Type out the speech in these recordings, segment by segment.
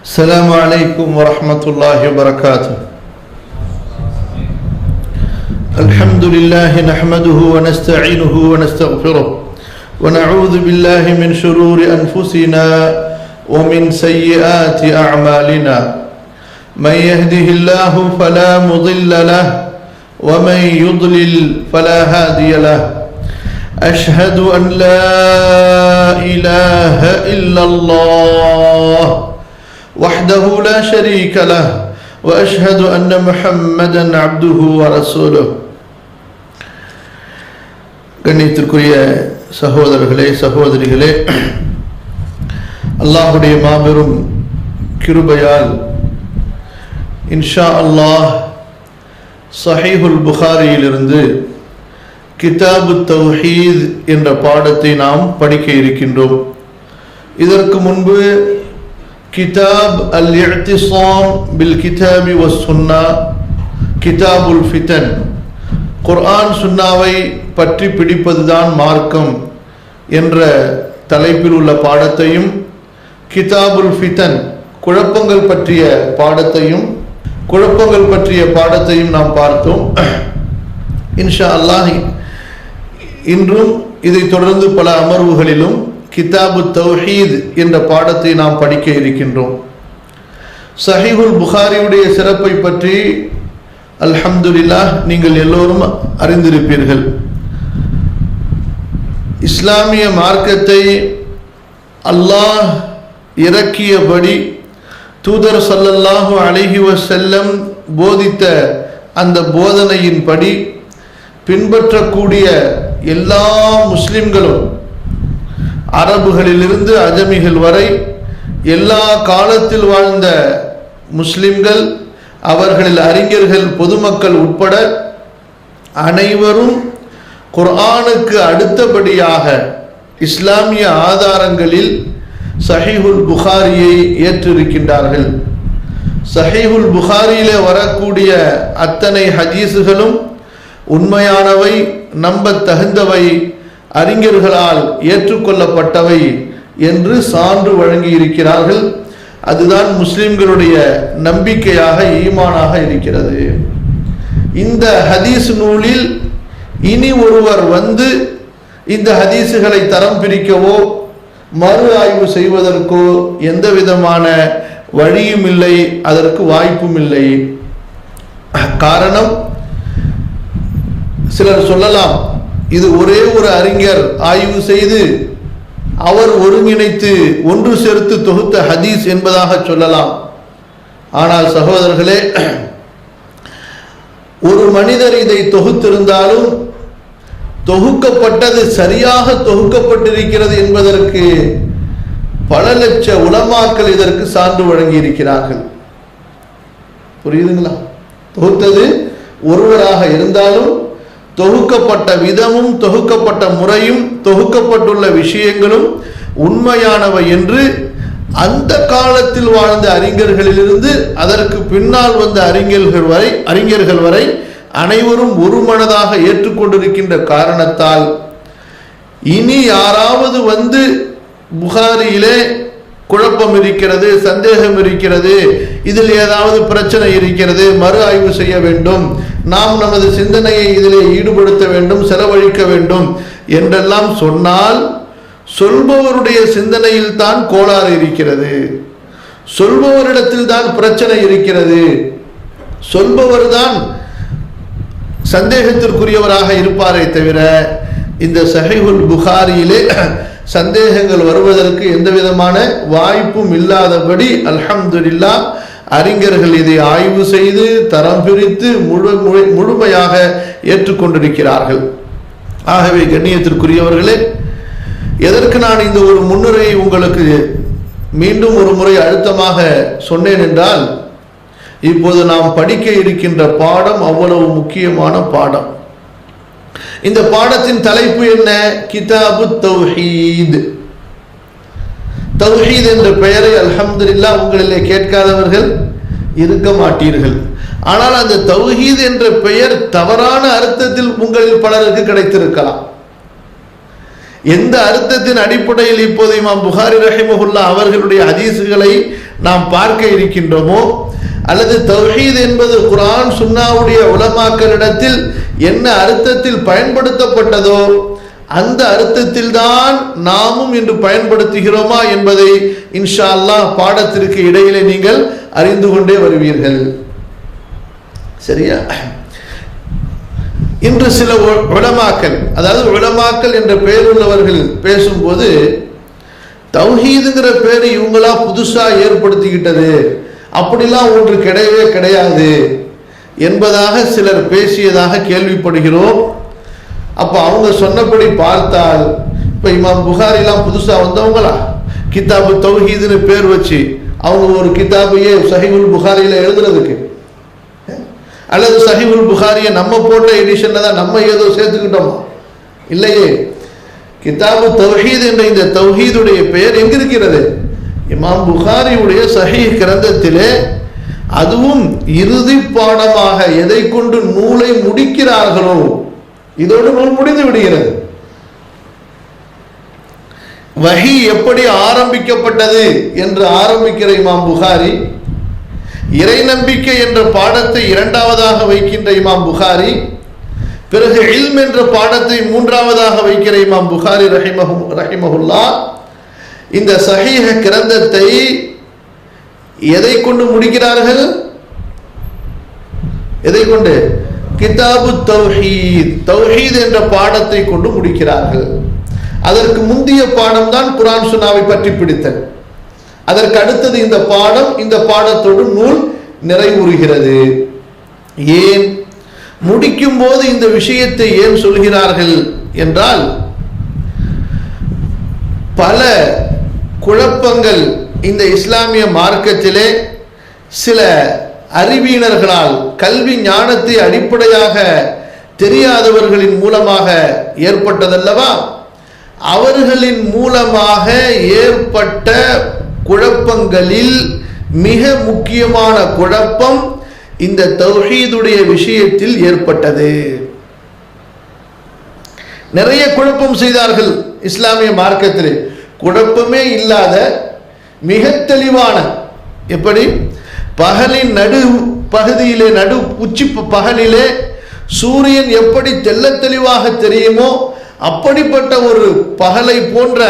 السلام عليكم ورحمة الله وبركاته. الحمد لله نحمده ونستعينه ونستغفره ونعوذ بالله من شرور أنفسنا ومن سيئات أعمالنا. من يهده الله فلا مضل له ومن يضلل فلا هادي له. أشهد أن لا إله إلا الله وحده لا شريك له وأشهد أن محمدا عبده ورسوله. கண்ணியத்திற்குரிய சகோதரர்களே சகோதரிகளே, அல்லாஹுடைய மாபெரும் கிருபையால் இன்ஷா அல்லாஹ் சஹீஹுல் புகாரியிலிருந்து கிதாபு தௌஹீத் என்ற பாடத்தை நாம் படிக்க இருக்கின்றோம். இதற்கு முன்பு கிதாப் அல்-இஅ்திஸாம் பில் கிதாபி வஸ் சுன்னா, கிதாபுல் ஃபிதன், குர்ஆன் சுன்னாவை பற்றி பிடிப்பதுதான் மார்க்கம் என்ற தலைப்பில் உள்ள பாடத்தையும், கிதாபுல் ஃபிதன் குழப்பங்கள் பற்றிய பாடத்தையும் நாம் பார்த்தோம். இன்ஷா அல்லாஹ் இன்றும் இதை தொடர்ந்து பல அமர்வுகளிலும் கிதாபு தௌஹீத் என்ற பாடத்தை நாம் படிக்க இருக்கின்றோம். சஹீஹுல் புகாரியுடைய சிறப்பை பற்றி அல்ஹம்துலில்லாஹ் நீங்கள் எல்லோரும் அறிந்திருப்பீர்கள். இஸ்லாமிய மார்க்கத்தை அல்லாஹ் இறக்கியபடி தூதர் ஸல்லல்லாஹு அலைஹி வஸல்லம் போதித்த அந்த போதனையின்படி பின்பற்றக்கூடிய எல்லா முஸ்லிம்களும், அரபுகளிலிருந்து அஜமிகள் வரை எல்லா காலத்தில் வாழ்ந்த முஸ்லிம்கள், அவர்களில் அறிஞர்கள், பொதுமக்கள் உட்பட அனைவரும் குர்ஆனுக்கு அடுத்தபடியாக இஸ்லாமிய ஆதாரங்களில் சஹீஹுல் புகாரியை ஏற்றிருக்கின்றார்கள். சஹீஹுல் புகாரியிலே வரக்கூடிய அத்தனை ஹதீஸுகளும் உண்மையானவை, நம்ப தகுந்தவை, அறிஞர்களால் ஏற்றுக்கொள்ளப்பட்டவை என்று சான்று வழங்கி இருக்கிறார்கள். அதுதான் முஸ்லிம்களுடைய நம்பிக்கையாக, ஈமானாக இருக்கிறது. இந்த ஹதீஸ் நூலில் இனி ஒருவர் வந்து இந்த ஹதீஸுகளை தரம் பிரிக்கவோ மறு ஆய்வு செய்வதற்கோ எந்த விதமான வழியும் இல்லை, அதற்கு வாய்ப்பும் இல்லை. காரணம், சிலர் சொல்லலாம், இது ஒரே ஒரு அறிஞர் ஆய்வு செய்து அவர் ஒருங்கிணைத்து ஒன்று சேர்த்து தொகுத்த ஹதீஸ் என்பதாக சொல்லலாம். ஆனால் சகோதரர்களே, ஒரு மனிதர் இதை தொகுத்திருந்தாலும் தொகுக்கப்பட்டது சரியாக தொகுக்கப்பட்டிருக்கிறது என்பதற்கு பல லட்ச உலமாக்கள் இதற்கு சான்று வழங்கி இருக்கிறார்கள். புரியுதுங்களா? தொகுத்தது ஒருவராக இருந்தாலும் தொகுக்கப்பட்ட விதமும், தொகுக்கப்பட்ட முறையும், தொகுக்கப்பட்டுள்ள விஷயங்களும் உண்மையானவை என்று அந்த காலத்தில் வாழ்ந்த அறிஞர்களிலிருந்து அதற்கு பின்னால் வந்த அறிஞர்கள் வரை அனைவரும் ஒரு மனதாக ஏற்றுக்கொண்டிருக்கின்ற காரணத்தால் இனி யாராவது வந்து புகாரியிலே குழப்பம் இருக்கிறது, சந்தேகம் இருக்கிறது, இதில் ஏதாவது பிரச்சனை இருக்கிறது, மறு ஆய்வு செய்ய வேண்டும், நாம் நமது சிந்தனையை இதிலே ஈடுபடுத்த வேண்டும், செலவழிக்க வேண்டும் என்றெல்லாம் சொன்னால் சொல்பவருடைய சிந்தனையில் தான் கோளாறு இருக்கிறது, சொல்பவரிடத்தில் தான் பிரச்சனை இருக்கிறது, சொல்பவர் தான் சந்தேகத்திற்குரியவராக இருப்பாரே தவிர இந்த சஹீஹுல் புகாரியிலே சந்தேகங்கள் வருவதற்கு எந்த விதமான வாய்ப்பும் இல்லாதபடி அல்ஹம்துலில்லாஹ் அறிஞர்கள் இதை ஆய்வு செய்து தரம் பிரித்து முழுமையாக ஏற்றுக்கொண்டிருக்கிறார்கள். ஆகவே கண்ணியத்திற்குரியவர்களே, எதற்கு நான் இந்த ஒரு முன்னுரையை உங்களுக்கு மீண்டும் ஒரு முறை அழுத்தமாக சொன்னேன் என்றால், இப்போது நாம் படிக்க இருக்கின்ற பாடம் அவ்வளவு முக்கியமான பாடம். இந்த பாடத்தின் தலைப்பு என்ன? கிதாபு தௌஹீத். தௌஹீத் என்ற பெயரை அல்ஹம்துலில்லாஹ் உங்களிலே கேட்காதவர்கள் இருக்க மாட்டீர்கள். ஆனால் அந்த தௌஹீத் என்ற பெயர் தவறான அர்த்தத்தில் உங்களில் பலருக்கு கிடைத்திருக்கலாம். எந்த அர்த்தத்தின் அடிப்படையில் இப்போது இமாம் புகாரி ரஹிமஹுல்லா அவர்களுடைய ஹதீஸுகளை நாம் பார்க்க இருக்கின்றோமோ, அல்லது தௌஹீத் என்பது குர்ஆன் சுன்னாவுடைய உலமாக்களிடத்தில் என்ன அர்த்தத்தில் பயன்படுத்தப்பட்டதோ அந்த அர்த்தத்தில் தான் நாமும் இன்று பயன்படுத்துகிறோமா என்பதை இன்ஷா அல்லாஹ் பாடத்திற்கு இடையிலே நீங்கள் அறிந்து கொண்டே வருவீர்கள். சரியா? இன்று சில உலமாக்கள், அதாவது உலமாக்கள் என்ற பெயர் உள்ளவர்கள் பேசும்போது தௌஹீதுங்கிற பேர் இவங்களா புதுசா ஏற்படுத்திக்கிட்டது, அப்படிலாம் ஒன்று கிடையவே கிடையாது என்பதாக சிலர் பேசியதாக கேள்விப்படுகிறோம். அப்ப அவங்க சொன்னபடி பார்த்தால், இப்ப இமாம் புகாரிலாம் புதுசா வந்தவங்களா? கிதாபு தௌஹீதுன்னு பேர் வச்சு அவங்க ஒரு கிதாபையே சஹீஹுல் புகாரியில எழுதுறதுக்கு, அல்லது சஹீஹுல் புகாரியை நம்ம போட்ட எடிஷன்ல தான் நம்ம ஏதோ சேர்த்துக்கிட்டோமா? இல்லையே. கிதாபு தௌஹீத் என்ற இந்த தௌஹீதுடைய பெயர் எங்க இருக்கிறது? இமாம் புகாரியுடைய சஹீஹ் கிரந்தத்திலே, அதுவும் இறுதி பாடமாக எதை கொண்டு நூலை முடிக்கிறார்களோ இதோடு நூல் முடிந்து விடுகிறது. வஹி எப்படி ஆரம்பிக்கப்பட்டது என்று ஆரம்பிக்கிற இமாம் புகாரி, இறை நம்பிக்கை என்ற பாடத்தை இரண்டாவதாக வைக்கின்ற இமாம் புகாரி, பிறகு இல்ம் என்ற பாடத்தை மூன்றாவதாக வைக்கிற இமாம் புகாரி ரஹிமஹுல்லா இந்த சஹீஹ் கிரந்தத்தை எதை கொண்டு முடிக்கிறார்கள்? எதை கொண்டு? கிதாபு தௌஹீத், தௌஹீத் என்ற பாடத்தை கொண்டு முடிக்கிறார்கள். அதற்கு முந்தைய பாடம் தான் குர்ஆன் சுன்னாவை பற்றி பிடித்தல். அதற்கு அடுத்தது இந்த பாடம், இந்த பாடத்தோடு நூல் நிறைவுறுகிறது. ஏன் முடிக்கும் போது இந்த விஷயத்தை ஏன் சொல்கிறார்கள் என்றால், பல குழப்பங்கள் இந்த இஸ்லாமிய மார்க்கத்திலே சில அறிவியினர்களால், கல்வி ஞானத்தை அடிப்படையாக தெரியாதவர்களின் மூலமாக ஏற்பட்டதல்லவா? அவர்களின் மூலமாக ஏற்பட்ட குழப்பங்களில் மிக முக்கியமான குழப்பம் இந்த தௌஹீதுடைய விஷயத்தில் ஏற்பட்டது. நிறைய குழப்பம் செய்தார்கள் இஸ்லாமிய மார்க்கத்திலே. குழப்பமே இல்லாத மிக தெளிவான, எப்படி பகலின் நடு பகுதியிலே, நடு உச்சி பகலிலே சூரியன் எப்படி தெள்ள தெளிவாக தெரியுமோ அப்படிப்பட்ட ஒரு பகலை போன்ற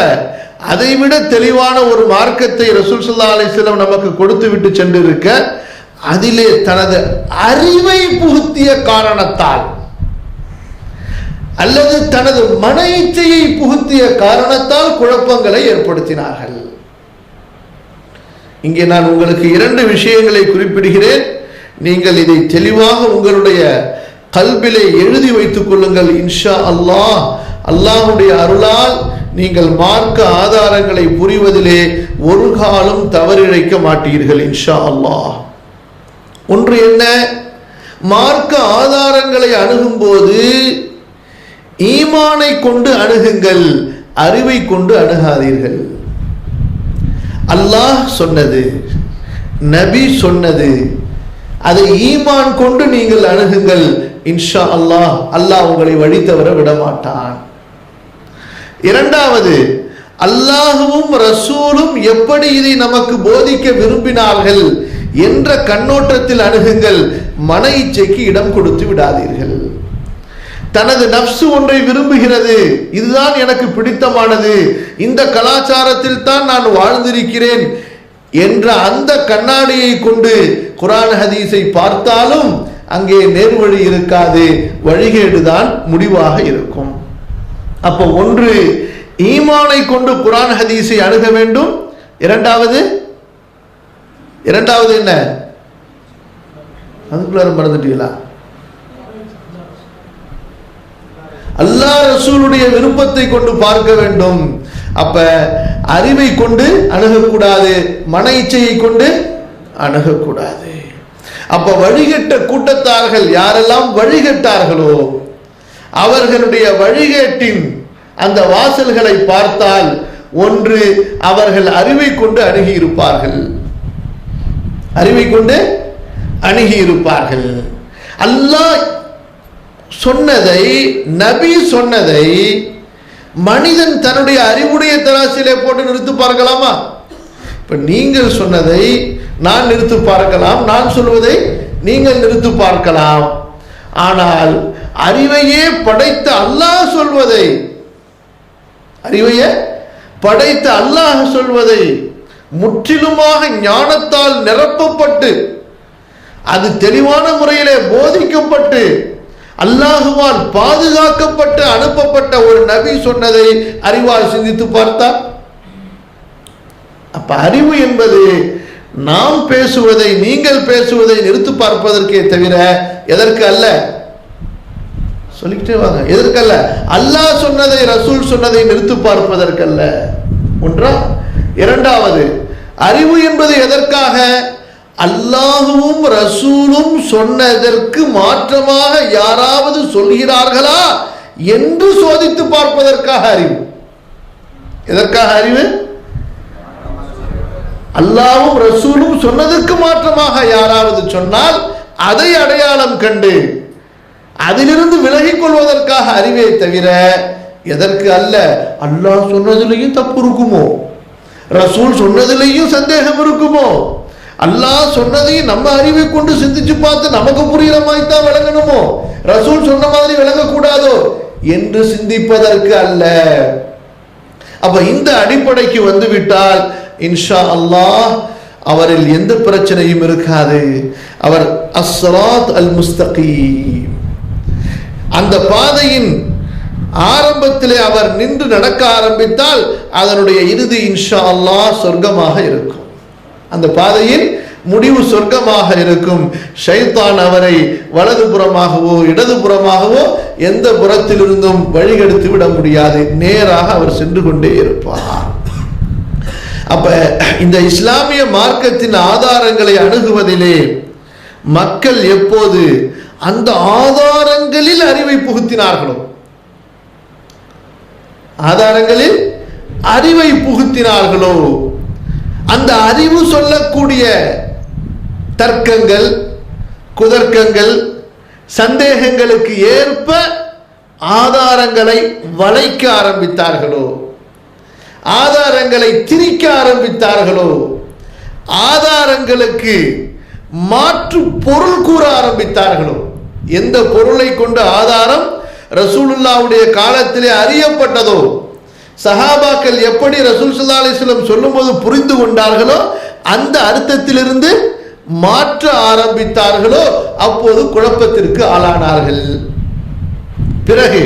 அதைவிட தெளிவான ஒரு மார்க்கத்தை ரசூல் ஸல்லல்லாஹு அலைஹி வஸல்லம் நமக்கு கொடுத்து விட்டு சென்றிருக்க, அதிலே தனது அறிவை புகுத்திய காரணத்தால் அல்லது தனது மன இச்சையை புகுத்திய காரணத்தால் குழப்பங்களை ஏற்படுத்தினார்கள். இங்கே நான் உங்களுக்கு இரண்டு விஷயங்களை குறிப்பிடுகிறேன். நீங்கள் இதை தெளிவாக உங்களுடைய கல்பிலே எழுதி வைத்துக் கொள்ளுங்கள். இன்ஷா அல்லாஹ், அல்லாஹ்வுடைய அருளால் நீங்கள் மார்க்க ஆதாரங்களை புரிவதிலே ஒரு காலம் தவறிழைக்க மாட்டீர்கள் இன்ஷா அல்லாஹ். ஒன்று என்ன? மார்க்க ஆதாரங்களை அணுகும் போது ஈமானை கொண்டு அணுகுங்கள், அறிவை கொண்டு அணுகாதீர்கள். அல்லாஹ் சொன்னது, நபி சொன்னது, அதை ஈமான் கொண்டு நீங்கள் அணுகுங்கள். இன்ஷா அல்லாஹ், அல்லாஹ் உங்களை வழி தவற விடமாட்டான். இரண்டாவது, அல்லாஹுவும் ரசூலும் எப்படி இதை நமக்கு போதிக்க விரும்பினார்கள் என்ற கண்ணோட்டத்தில் அணுகுங்கள். மன இச்சைக்கு இடம் கொடுத்து விடாதீர்கள். தனது நப்சு ஒன்றை விரும்புகிறது, இதுதான் எனக்கு பிடித்தமானது, இந்த கலாச்சாரத்தில் தான் நான் வாழ்ந்திருக்கிறேன் என்ற அந்த கண்ணாடியை கொண்டு குர்ஆன் ஹதீஸை பார்த்தாலும் அங்கே நேர்வழி இருக்காது, வழிகேடுதான் முடிவாக இருக்கும். அப்போ ஒன்று, ஈமானை கொண்டு குர்ஆன் ஹதீஸை அணுக வேண்டும். இரண்டாவது என்ன? அதுக்குள்ள மறந்துட்டீங்களா? அல்லாஹ் ரசூலுடைய விருப்பத்தை கொண்டு பார்க்க வேண்டும். அப்ப அறிவை கொண்டு அணுகக்கூடாது, மன இச்சையை கொண்டு அணுகக்கூடாது. அப்ப வழிகட்ட கூட்டத்தார்கள் யாரெல்லாம் வழிகட்டார்களோ அவர்களுடைய வழிகேட்டின் அந்த வாசல்களை பார்த்தால், ஒன்று, அவர்கள் அறிவை கொண்டு அணுகி இருப்பார்கள், அறிவை கொண்டு அணுகி இருப்பார்கள். அல்லாஹ் சொன்னதை, நபி சொன்னதை மனிதன் தன்னுடைய அறிவுடைய தராசிலே போட்டு நிறுத்து பார்க்கலாமா? இப்ப நீங்கள் சொன்னதை நான் நிறுத்து பார்க்கலாம், நான் சொல்வதை நீங்கள் நிறுத்து பார்க்கலாம். ஆனால் அறிவையே படைத்த அல்லாஹ் சொல்வதை, அறிவையே படைத்த அல்லாஹ் சொல்வதை முற்றிலுமாக ஞானத்தால் நிரப்பப்பட்டு அது தெளிவான முறையிலே போதிக்கப்பட்டு அல்லாஹுவால் பாதுகாக்கப்பட்டு அனுப்பப்பட்ட ஒரு நபி சொன்னதை அறிவால் சிந்தித்து பார்த்தார். அப்ப அறிவு என்பது நாம் பேசுவதை நீங்கள் பேசுவதை நிறுத்து பார்ப்பதற்கே தவிர எதற்கு அல்ல? சொல்லிக்கிட்டே வாங்க. எதற்கல்ல? அல்லாஹ் சொன்னதை ரசூல் சொன்னதை நிறுத்து பார்ப்பதற்கல்ல. ஒன்றா? இரண்டாவது, அறிவு என்பது எதற்காக? அல்லாஹுவும் ரசூலும் சொன்னதற்கு மாற்றமாக யாராவது சொல்கிறார்களா என்று சோதித்து பார்ப்பதற்காக அறிவு. எதற்காக அறிவு? அல்லாஹ்வும் ரசூலும் சொன்னதற்கு மாற்றமாக யாராவது சொன்னால் அதை அடையாளம் கண்டு அதிலிருந்து விலகிக் கொள்வதற்காக அறிவே தவிர எதற்கு அல்ல. அல்லாஹ் சொன்னதிலேயும் தப்பு இருக்குமோ, ரசூல் சொன்னதிலேயும் சந்தேகம் இருக்குமோ, அல்லாஹ் சொன்னதையும் நம்ம அறிவை கொண்டு சிந்திச்சு பார்த்து நமக்கு புரிகிற மாதிரி தான் விளங்கணுமோ, ரசூல் சொன்ன மாதிரி விளங்கக்கூடாதோ என்று சிந்திப்பதற்கு அல்ல. அப்ப இந்த அடிப்படைக்கு வந்துவிட்டால் இன்ஷா அல்லாஹ் அவரில் எந்த பிரச்சனையும் இருக்காது. அவர் அஸ்ஸராத் அல் முஸ்தகீம், அந்த பாதையின் ஆரம்பத்திலே அவர் நின்று நடக்க ஆரம்பித்தால் அதனுடைய இறுதி இன்ஷா அல்லாஹ் சொர்க்கமாக இருக்கும். அந்த பாதையின் முடிவு சொர்க்கமாக இருக்கும். ஷைத்தான் அவரை வலதுபுறமாகவோ இடதுபுறமாகவோ எந்த புறத்திலிருந்தும் வழிகெடுத்து விட முடியாது. நேராக அவர் சென்று கொண்டே இருப்பார். அப்ப இந்த இஸ்லாமிய மார்க்கத்தின் ஆதாரங்களை அணுகுவதிலே மக்கள் எப்போது அந்த ஆதாரங்களில் அறிவை புகுத்தினார்களோ, ஆதாரங்களில் அறிவை புகுத்தினார்களோ, அந்த அறிவு சொல்லக்கூடிய தர்க்கங்கள் குதர்க்கங்கள் சந்தேகங்களுக்கு ஏற்ப ஆதாரங்களை வளைக்க ஆரம்பித்தார்களோ, ஆதாரங்களை திரிக்க ஆரம்பித்தார்களோ, ஆதாரங்களுக்கு மாற்று பொருள் கூற ஆரம்பித்தார்களோ, எந்த பொருளை கொண்டு ஆதாரம் ரசூலுல்லாஹ்வுடைய காலத்திலே அறியப்பட்டதோ, சஹாபாக்கள் எப்படி ரசூல் ஸல்லல்லாஹு அலைஹி வஸல்லம் சொல்லும்போது புரிந்து கொண்டார்களோ அந்த அர்த்தத்திலிருந்து மாற்ற ஆரம்பித்தார்களோ அப்போது குழப்பத்திற்கு ஆளானார்கள். பிறகு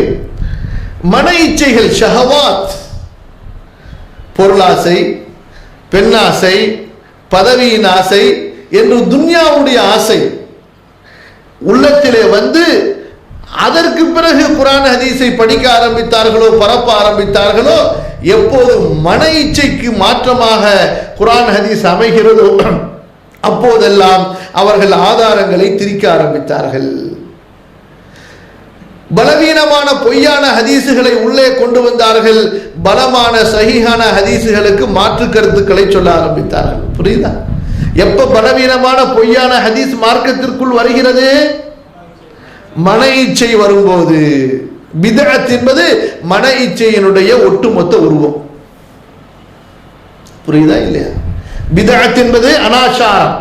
மன இச்சைகள், ஷஹவாத், பொருளாசை, பெண்ணாசை, பதவியின் ஆசை என்று துன்யாவுடைய ஆசை உள்ளத்திலே வந்து அதற்கு பிறகு குர்ஆன் ஹதீஸை படிக்க ஆரம்பித்தார்களோ பரப்ப ஆரம்பித்தார்களோ, எப்போது மன இச்சைக்கு மாற்றமாக குர்ஆன் ஹதீஸ் அமைகிறதோ அப்போதெல்லாம் அவர்கள் ஆதாரங்களை திரிக்க ஆரம்பித்தார்கள். பலவீனமான பொய்யான ஹதீசுகளை உள்ளே கொண்டு வந்தார்கள். பலமான சஹீஹான ஹதீசுகளுக்கு மாற்று கருத்துக்களை சொல்ல ஆரம்பித்தார்கள். புரியுதா? எப்ப பலவீனமான பொய்யான ஹதீஸ் மார்க்கத்திற்குள் வருகிறது? மன இச்சை வரும்போது. பித்அத் என்பது மன இச்சையினுடைய ஒட்டுமொத்த உருவம். புரியுதா இல்லையா? பித்அத் என்பது அனாச்சாரம்.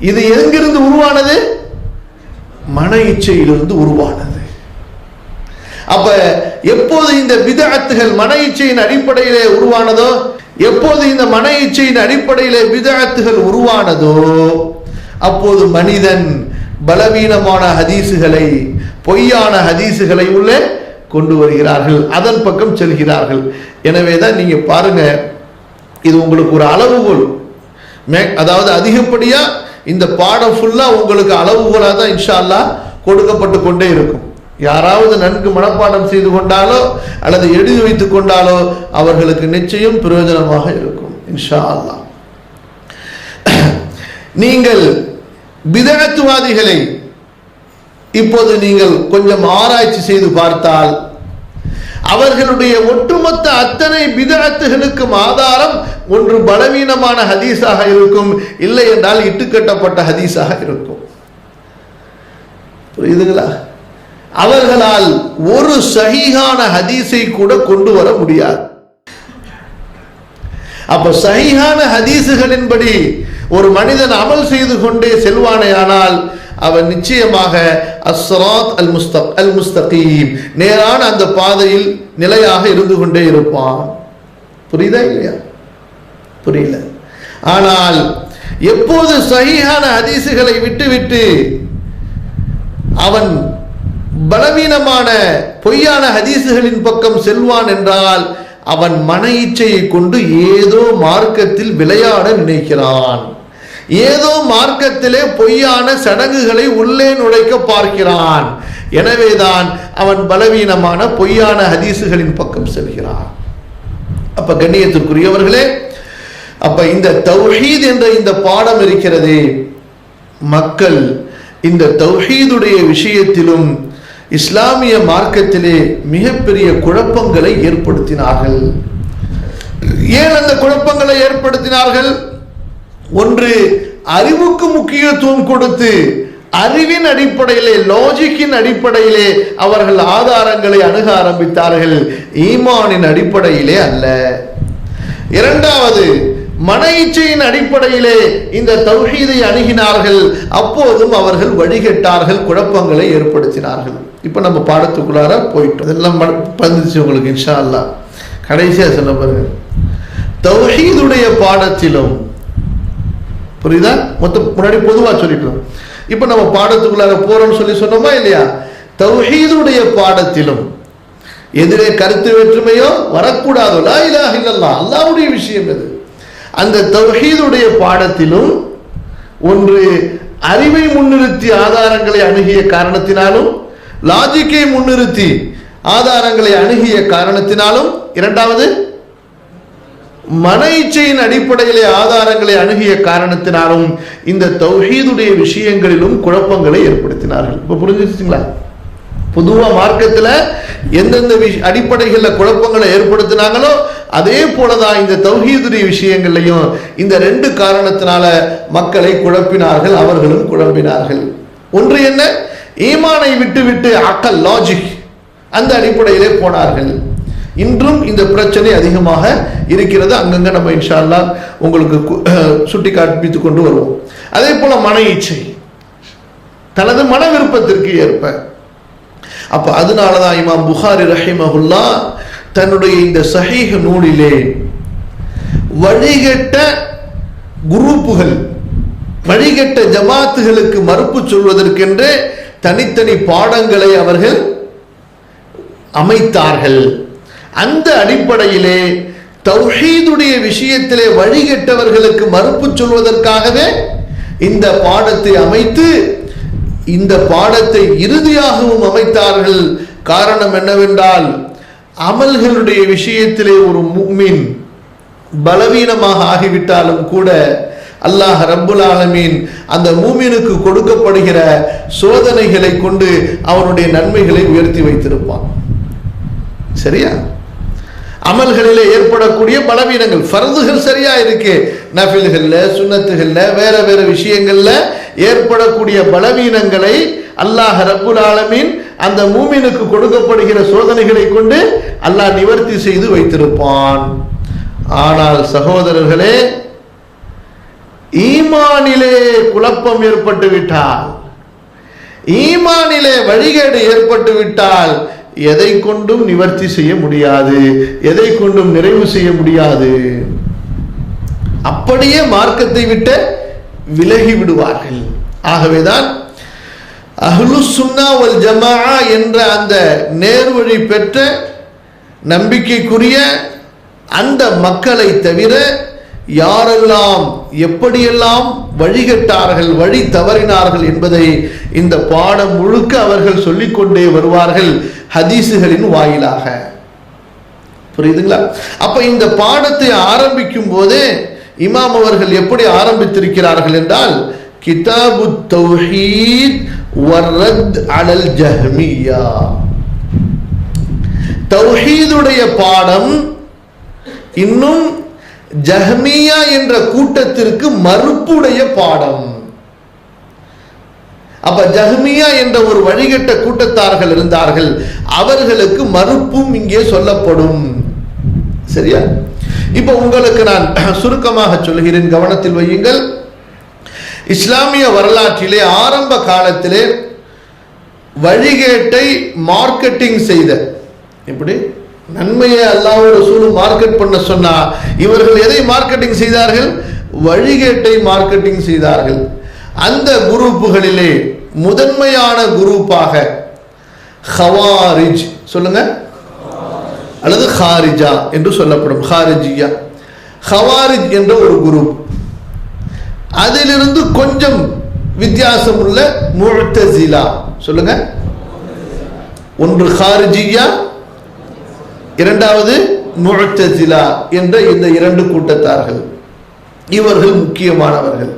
இது எங்கிருந்து உருவானது? மன இச்சையிலிருந்து உருவானது. அப்ப எப்போது இந்த பித்அத்துகள் மன இச்சையின் அடிப்படையிலே உருவானதோ, எப்போது இந்த மன இச்சையின் அடிப்படையிலே பித்அத்துகள் உருவானதோ அப்போது மனிதன் பலவீனமான ஹதீசுகளை பொய்யான ஹதீசுகளை உள்ளே கொண்டு வருகிறார்கள், அதன் பக்கம் செல்கிறார்கள். எனவேதான் நீங்க பாருங்க, இது உங்களுக்கு ஒரு அளவுகோல். அதாவது அதிகப்படியா இந்த பாடம் ஃபுல்லா உங்களுக்கு அளவுகோலா தான் இன்ஷா அல்லாஹ் கொடுக்கப்பட்டு கொண்டே இருக்கும். யாராவது நன்கு மனப்பாடம் செய்து கொண்டாலோ அல்லது எழுதி வைத்துக் கொண்டாலோ அவர்களுக்கு நிச்சயம் பிரயோஜனமாக இருக்கும் இன்ஷா அல்லாஹ். நீங்கள் பிதஅத்துவாதிகளை இப்போது நீங்கள் கொஞ்சம் ஆராய்ச்சி செய்து பார்த்தால் அவர்களுடைய ஒட்டுமொத்த அத்தனை பிதஅத்துகளுக்கும் ஆதாரம் ஒன்று பலவீனமான ஹதீஸாக இருக்கும், இல்லை என்றால் இட்டுக்கட்டப்பட்ட ஹதீஸாக இருக்கும். புரியுதுங்களா? அவர்களால் ஒரு சஹீஹான ஹதீஸை கூட கொண்டு வர முடியாது. அப்ப சஹீஹான ஹதீஸுகளின்படி ஒரு மனிதன் அமல் செய்து கொண்டே செல்வானேயானால் அவன் நிச்சயமாக அஸ்ஸராத் அல் முஸ்தகீம், நேரான அந்த பாதையில் நிலையாக இருந்து கொண்டே இருப்பான். புரியுதா இல்லையா? புரியல. ஆனால் எப்போது சஹீஹான ஹதீஸுகளை விட்டுவிட்டு அவன் பலவீனமான பொய்யான ஹதீஸுகளின் பக்கம் செல்வான் என்றால் அவன் மன இச்சையை கொண்டு ஏதோ மார்க்கத்தில் விளையாட நினைக்கிறான், ஏதோ மார்க்கத்திலே பொய்யான சடங்குகளை உள்ளே நுழைக்க பார்க்கிறான். எனவேதான் அவன் பலவீனமான பொய்யான ஹதீஸுகளின் பக்கம் செல்கிறான். அப்ப கண்ணியத்திற்குரியவர்களே, அப்ப இந்த தௌஹீத் என்ற இந்த பாடம் இருக்கிறதே, மக்கள் இந்த தௌஹீதுடைய விஷயத்திலும் இஸ்லாமிய மார்க்கத்திலே மிகப்பெரிய குழப்பங்களை ஏற்படுத்தினார்கள். ஏன் அந்த குழப்பங்களை ஏற்படுத்தினார்கள்? ஒன்று, அறிவுக்கு முக்கியத்துவம் கொடுத்து அறிவின் அடிப்படையிலே, லாஜிக்கின் அடிப்படையிலே அவர்கள் ஆதாரங்களை அணுக ஆரம்பித்தார்கள், ஈமானின் அடிப்படையிலே அல்ல. இரண்டாவது, மன இச்சையின் அடிப்படையிலே இந்த தௌஹீதை அணுகினார்கள், அப்போதும் அவர்கள் வழிகட்டார்கள், குழப்பங்களை ஏற்படுத்தினார்கள். இப்போ நம்ம பாடத்துக்குள்ளார போயிட்டோம். இதெல்லாம் வந்துச்சு உங்களுக்கு இன்ஷா அல்லாஹ். கடைசியாக சொல்ல பாருங்க, தௌஹீதுடைய பாடத்திலும், புரியுதா? முன்னாடி பொதுவாக சொல்லிட்டோம், இப்போ நம்ம பாடத்துக்குள்ளார போறோம்னு சொன்னோமா இல்லையா? தௌஹீதுடைய பாடத்திலும் எதிரே கருத்து வேற்றுமையோ வரக்கூடாதோ, லா இலாஹ இல்லல்லாஹ், அல்லாஹ்வுடைய விஷயம் எது, அந்த தௌஹீதுடைய பாடத்திலும் ஒன்று அறிவை முன்னிறுத்தி ஆதாரங்களை அணுகிய காரணத்தினாலும், லாஜிக்கை முன்னிறுத்தி ஆதாரங்களை அணுகிய காரணத்தினாலும், இரண்டாவது மன இச்சையின் அடிப்படையிலே ஆதாரங்களை அணுகிய காரணத்தினாலும் இந்த தௌஹீதுடைய விஷயங்களிலும் குழப்பங்களை ஏற்படுத்தினார்கள். இப்ப புரிஞ்சுச்சுங்களா? பொதுவா மார்க்கத்தில் எந்தெந்த அடிப்படைகளில் குழப்பங்களை ஏற்படுத்தினாங்களோ அதே போலதான் இந்த தௌஹீதுடைய விஷயங்களையும் இந்த ரெண்டு காரணத்தினால மக்களை குழப்பினார்கள், அவர்களும் குழம்பினார்கள். ஒன்று என்ன? ஈமானை விட்டு அக்கல், லாஜிக், அந்த அடிப்படையிலே போனார்கள். இன்றும் இந்த பிரச்சனை அதிகமாக இருக்கிறது. அங்கங்க நம்ம இன்ஷா அல்லாஹ் உங்களுக்கு சுட்டி காண்பித்துக் கொண்டு வருவோம். அதே போல மன இச்சை, தனது மன விருப்பத்திற்கு ஏற்ப. அப்ப அதனாலதான் இமாம் புகாரி ரஹிமஹுல்லாஹ் தன்னுடைய இந்த சஹீஹ் நூலிலே வழிகட்ட குரூப்புகள், வழிகட்ட ஜமாத்துகளுக்கு மறுப்பு சொல்வதற்கென்று தனித்தனி பாடங்களை அவர்கள் அமைத்தார்கள். அந்த அடிப்படையிலே தௌஹீதுடைய விஷயத்திலே வழிகட்டவர்களுக்கு மறுப்பு சொல்வதற்காகவே இந்த பாடத்தை அமைத்து இந்த பாடத்தை இறுதியாகவும் அமைத்தார்கள். காரணம் என்னவென்றால், அமல்களுடைய விஷயத்திலே ஒரு முஃமின் பலவீனமாக ஆகிவிட்டாலும் கூட அல்லாஹ் ரப்புல் ஆலமீன் அந்த மூமினுக்கு கொடுக்கப்படுகிற சோதனைகளை கொண்டு அவனுடைய நன்மைகளை உயர்த்தி வைத்திருப்பான். சரியா? அமல்களிலே ஏற்படக்கூடிய பலவீனங்கள், ஃபர்துகள் சரியா இருக்கு, நஃபில்கள்ல, சுன்னத்துகள்ல, வேற வேற விஷயங்கள்ல ஏற்படக்கூடிய பலவீனங்களை அல்லாஹ் ரப்புல் ஆலமீன் அந்த மூமினுக்கு கொடுக்கப்படுகிற சோதனைகளை கொண்டு அல்லாஹ் நிவர்த்தி செய்து வைத்திருப்பான். ஆனால் சகோதரர்களே, ஈமானிலே குழப்பம் ஏற்பட்டு விட்டால், ஈமானிலே வழிகேடு ஏற்பட்டு விட்டால் எதை கொண்டும் நிவர்த்தி செய்ய முடியாது, எதை கொண்டும் நிறைவு செய்ய முடியாது. அப்படியே மார்க்கத்தை விட்டு விலகி விடுவார்கள். ஆகவேதான் அஹ்லுஸ் சுன்னா வல் ஜமாஅ என்ற அந்த நேர்வழி பெற்ற நம்பிக்கைக்குரிய அந்த மக்களை தவிர யாரெல்லாம் எப்படியெல்லாம் வழிகட்டார்கள், வழி தவறினார்கள் என்பதை இந்த பாடம் முழுக்க அவர்கள் சொல்லிக்கொண்டே வருவார்கள் ஹதீசுகளின் வாயிலாக. புரியுதுங்களா? அப்ப இந்த பாடத்தை ஆரம்பிக்கும் போதே இமாம் அவர்கள் எப்படி ஆரம்பித்திருக்கிறார்கள் என்றால், கிதாபு தௌஹீத் வர்ரத் அலல் ஜஹ்மியா, தௌஹீதுடைய பாடம், இன்னும் ஜஹ்மியா என்ற கூட்டத்திற்கு மறுப்புடைய பாடம். அப்ப ஜஹ்மியா என்ற ஒரு வழிகட்ட கூட்டத்தார்கள் இருந்தார்கள், அவர்களுக்கு மறுப்பும் இங்கே சொல்லப்படும். சரியா? இப்ப உங்களுக்கு நான் சுருக்கமாக சொல்கிறேன், கவனத்தில் வையுங்கள். இஸ்லாமிய வரலாற்றிலே ஆரம்ப காலத்திலே வழிகேட்டை மார்க்கெட்டிங் செய்த, இப்படி நன்மையை அல்லாஹ் ரசூலும் மார்க்கெட் பண்ண சொன்னா இவர்கள் எதை மார்க்கெட்டிங் செய்தார்கள்? வழிகேட்டை மார்க்கெட்டிங் செய்தார்கள். அந்த குரூப்புகளிலே முதன்மையான குரூப்பாக ஹவாரிஜ், சொல்லுங்க, அல்லது ஹாரிஜா என்று சொல்லப்படும், ஹாரிஜியா, ஹவாரிஜ் என்ற ஒரு குரூப். அதிலிருந்து கொஞ்சம் வித்தியாசம் உள்ள முஅ்தஸிலா, சொல்லுங்க, ஒன்று ஹாரிஜியா, இரண்டாவது முஅ்தஸிலா என்ற இந்த இரண்டு கூட்டத்தார்கள். இவர்கள் முக்கியமானவர்கள்.